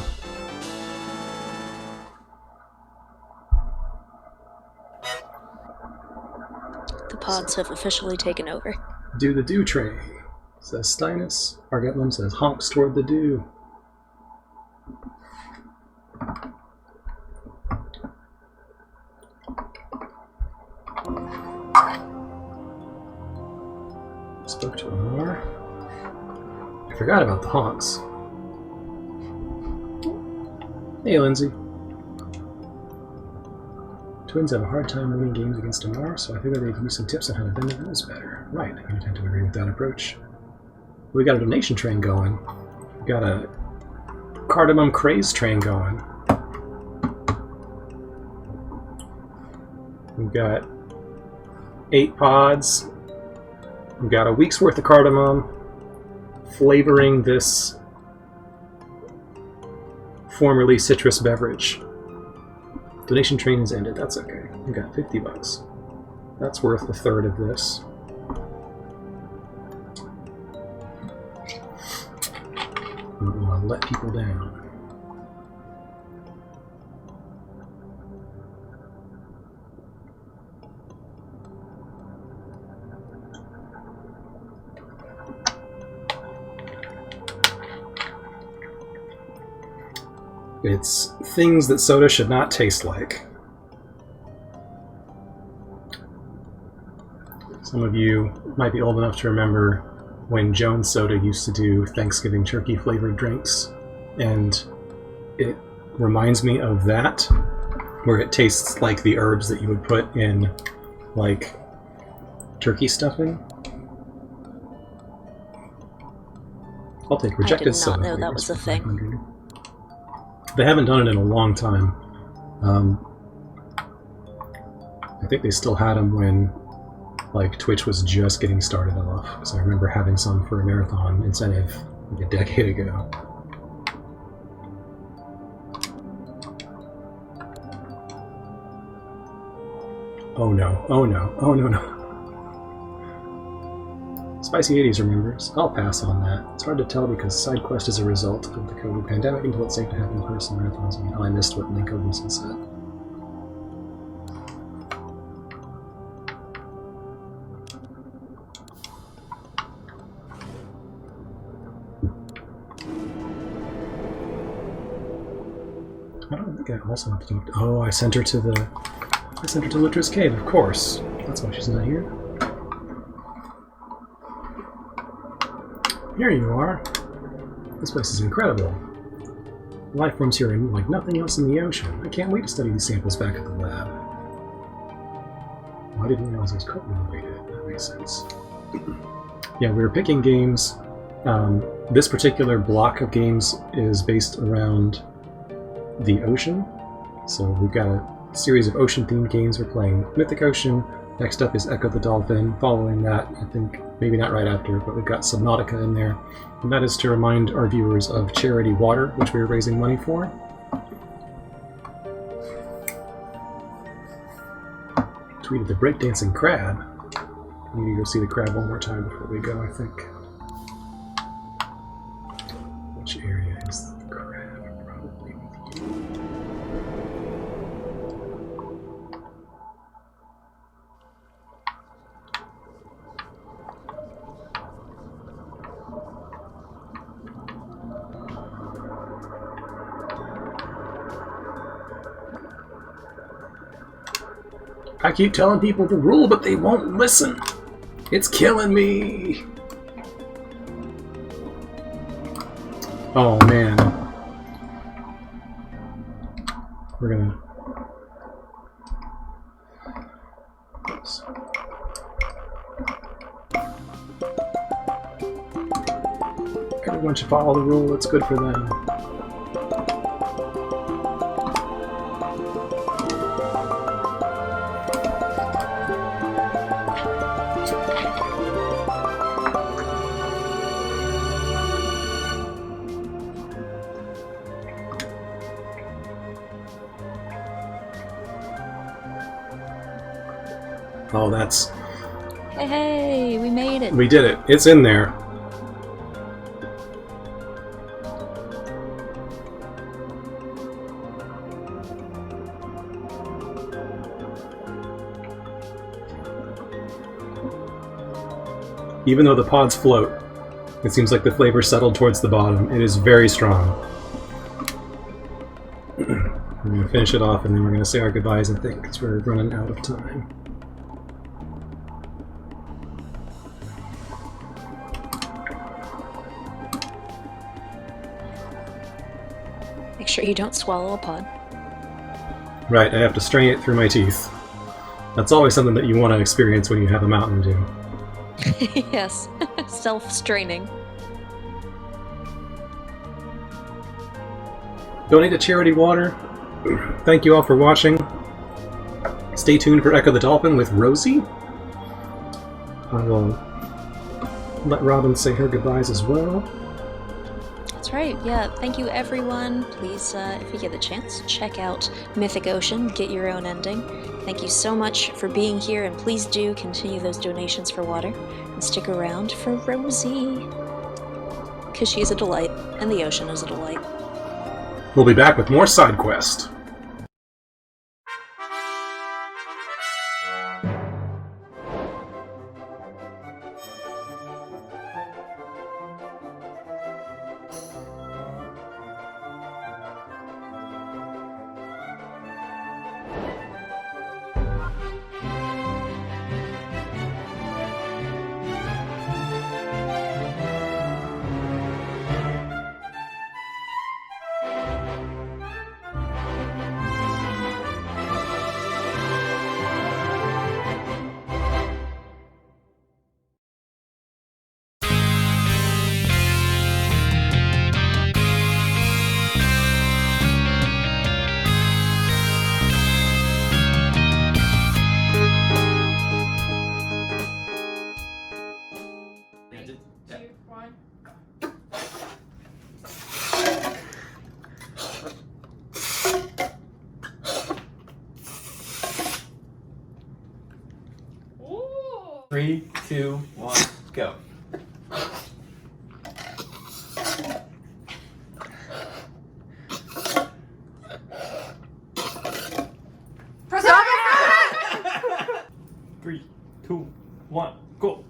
The pods have officially taken over. Do the dew tray, says Steinus. Argetlam says honks toward the dew. Spoke to Lenore. I forgot about the honks. Hey, Lindsay. Twins have a hard time winning games against Amar, so I figured they could use some tips on how to bend the rules better. Right, I can tend to agree with that approach. We got a donation train going. We got a cardamom craze train going. We've got 8 pods. We've got a week's worth of cardamom flavoring this formerly citrus beverage. Donation train has ended. That's okay. We got $50. That's worth a third of this. I don't want to let people down. It's things that soda should not taste like. Some of you might be old enough to remember when Jones Soda used to do Thanksgiving turkey flavored drinks, and it reminds me of that, where it tastes like the herbs that you would put in, like, turkey stuffing. I'll take rejected soda. I did not know that was a thing. They haven't done it in a long time. I think they still had them when, like, Twitch was just getting started off. So I remember having some for a marathon incentive like a decade ago. Oh no, oh no, oh no, no. Spicy 80s remembers. I'll pass on that. It's hard to tell because side quest is a result of the COVID pandemic until it's safe to have in-person marathons again. Oh, I missed what Link Odinson said. I don't think I also have to talk to... Oh, I sent her to Litra's cave, of course. That's why she's not here. Here you are. This place is incredible. Life forms here in like nothing else in the ocean. I can't wait to study these samples back at the lab. Oh, I didn't realize it was COVID-related. That makes sense. Yeah, we were picking games. This particular block of games is based around the ocean. So we've got a series of ocean-themed games. We're playing Mythic Ocean. Next up is Echo the Dolphin. Following that, I think, maybe not right after, but we've got Subnautica in there. And that is to remind our viewers of Charity Water, which we are raising money for. Tweeted the breakdancing crab. We need to go see the crab one more time before we go, I think. Which area is the crab? Probably with you. I keep telling people the rule, but they won't listen. It's killing me. Oh man. We're gonna... Oops. Everyone should follow the rule. It's good for them. Oh, that's... Hey, we made it. We did it. It's in there. Even though the pods float, it seems like the flavor settled towards the bottom. It is very strong. We're going to finish it off and then we're going to say our goodbyes, I think, because we're running out of time. Make sure you don't swallow a pod. Right, I have to strain it through my teeth. That's always something that you want to experience when you have a Mountain Dew. Yes, self-straining. Donate to Charity Water. Thank you all for watching. Stay tuned for Echo the Dolphin with Rosie. I will let Robin say her goodbyes as well. That's right, yeah. Thank you, everyone. Please, if you get the chance, check out Mythic Ocean, get your own ending. Thank you so much for being here, and please do continue those donations for water. And stick around for Rosie. Because she's a delight, and the ocean is a delight. We'll be back with more side quest. Three, two, one, go. Three, two, one, go.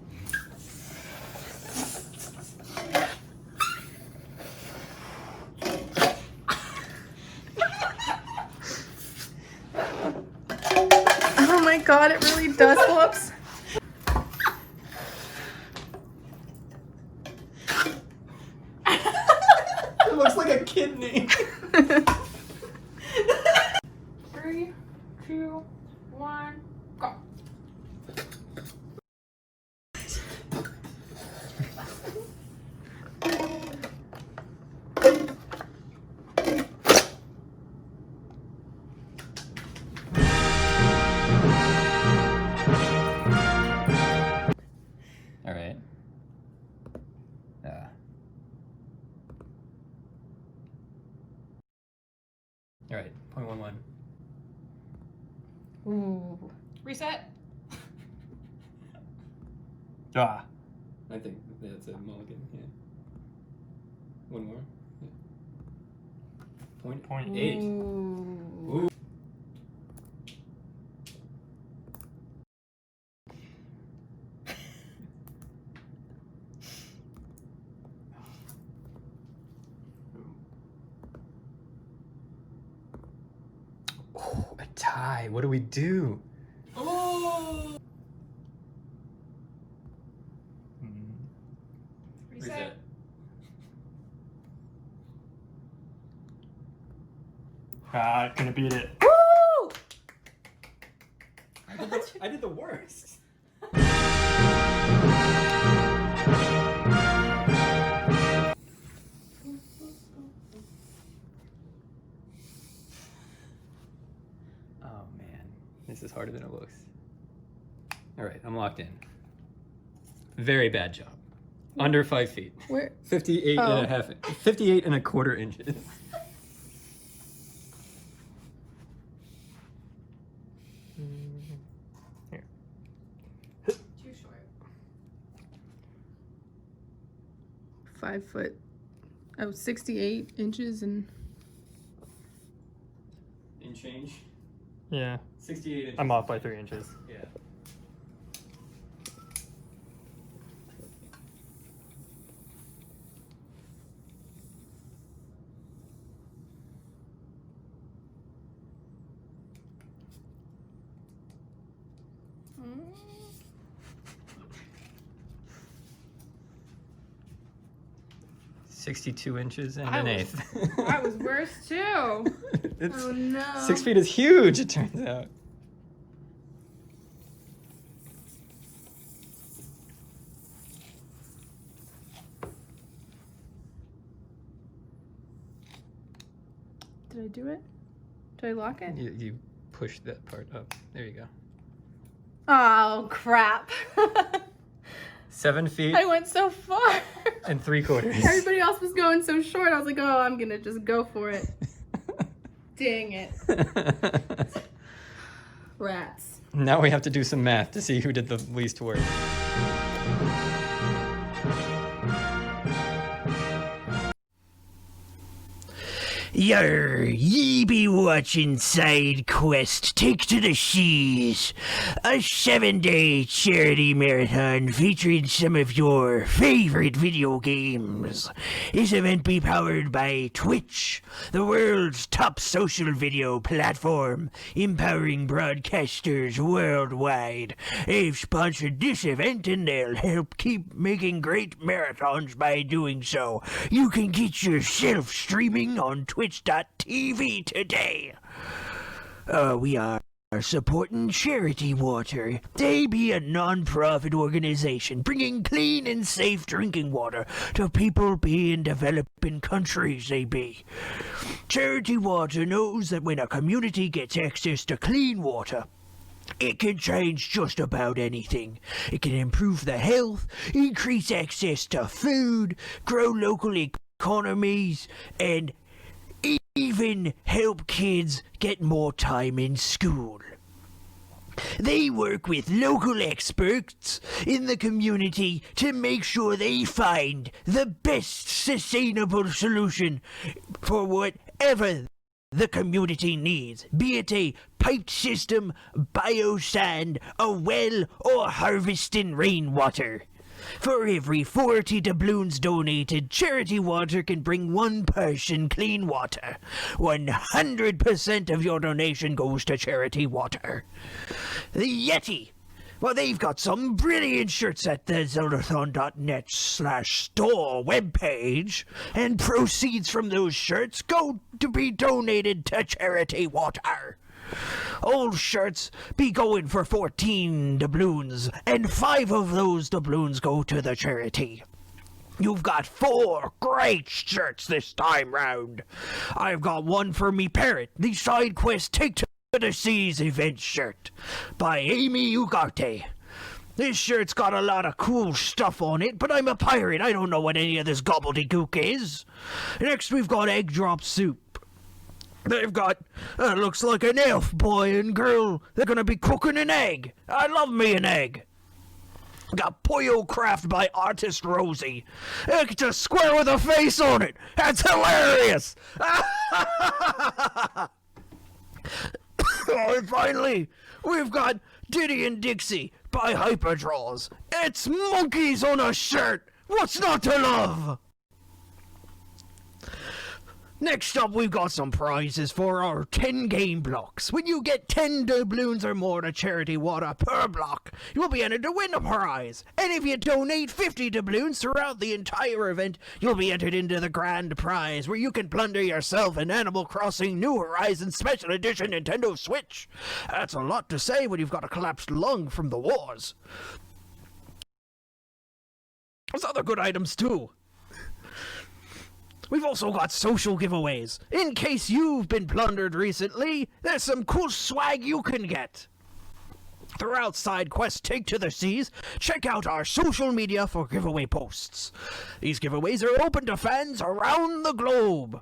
god, it really does whoops. It looks like a kidney. 3, 2, 1, go. All right. All right. 0.11. Ooh. Reset. Ah. I think that's a mulligan. Yeah. One more. Yeah. 0.8. Ooh. Ooh. Oh, a tie. What do we do? Oh. Reset. Ah, gonna beat it. Woo! I did the worst. Oh man, this is harder than it looks. All right, I'm locked in. Very bad job. Under 5 feet. Where? 58 and a half. 58 and a quarter inches. Here. Too short. 5 foot. Oh, 68 inches and. In change. Yeah. 68 inches. I'm off by 3 inches. Yeah. Mm. 62 inches and I an was- eighth. That was worse too. It's, Oh no. 6 feet is huge, it turns out. Did I do it? Did I lock it? You push that part up. There you go. Oh crap. 7 feet I went so far. and 3/4. Everybody else was going so short. I was like, oh, I'm gonna just go for it. Dang it. Rats. Now we have to do some math to see who did the least work. Yer, ye be watching Side Quest Take to the Seas, a 7-day charity marathon featuring some of your favorite video games. This event be powered by Twitch, the world's top social video platform, empowering broadcasters worldwide. They've sponsored this event and they'll help keep making great marathons by doing so. You can get yourself streaming on twitch.tv today. We are supporting Charity Water. They be a non-profit organization bringing clean and safe drinking water to people in developing countries they be. Charity Water knows that when a community gets access to clean water, it can change just about anything. It can improve the health, increase access to food, grow local economies, and even help kids get more time in school. They work with local experts in the community to make sure they find the best sustainable solution for whatever the community needs, be it a piped system, biosand, a well, or harvesting rainwater. For every 40 doubloons donated, Charity Water can bring one person clean water. 100% of your donation goes to Charity Water. the Yeti. Well, they've got some brilliant shirts at the Zeldathon.net/store webpage, and proceeds from those shirts go to be donated to charity water. Old shirts be going for 14 doubloons, and 5 of those doubloons go to the charity. You've got 4 great shirts this time round. I've got one for me parrot, the side quest Take to the Seas event shirt by Amy Ugarte. This shirt's got a lot of cool stuff on it, but I'm a pirate. I don't know what any of this gobbledygook is. Next, we've got Egg Drop Soup. They've got, looks like an elf boy and girl. They're gonna be cooking an egg. I love me an egg. Got Pollo Craft by Artist Rosie. It's a square with a face on it. That's hilarious. Oh, and finally, we've got Diddy and Dixie by Hyperdraws. It's monkeys on a shirt. What's not to love? Next up, we've got some prizes for our 10 game blocks. When you get 10 doubloons or more to charity water per block, you'll be entered to win a prize. And if you donate 50 doubloons throughout the entire event, you'll be entered into the grand prize, where you can plunder yourself an Animal Crossing New Horizons Special Edition Nintendo Switch. That's a lot to say when you've got a collapsed lung from the wars. There's other good items too. We've also got social giveaways. In case you've been plundered recently, there's some cool swag you can get. Throughout side quests Take to the Seas, check out our social media for giveaway posts. These giveaways are open to fans around the globe.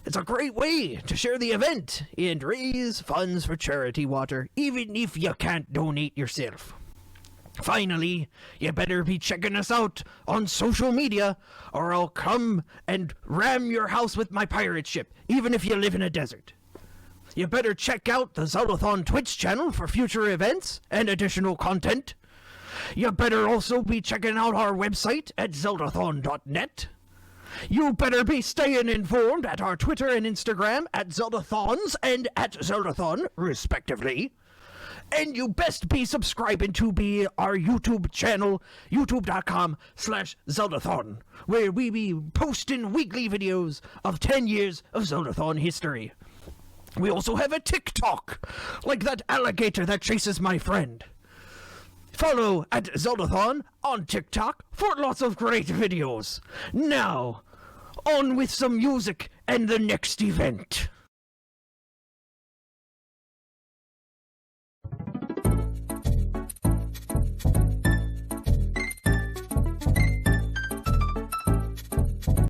It's a great way to share the event and raise funds for charity water, even if you can't donate yourself. Finally, you better be checking us out on social media, or I'll come and ram your house with my pirate ship, even if you live in a desert. You better check out the Zeldathon Twitch channel for future events and additional content. You better also be checking out our website at zeldathon.net. You better be staying informed at our Twitter and Instagram at Zeldathons and at Zeldathon, respectively. And you best be subscribing to our YouTube channel, youtube.com/Zeldathon, where we be posting weekly videos of 10 years of Zeldathon history. We also have a TikTok, like that alligator that chases my friend. Follow at Zeldathon on TikTok for lots of great videos. Now, on with some music and the next event.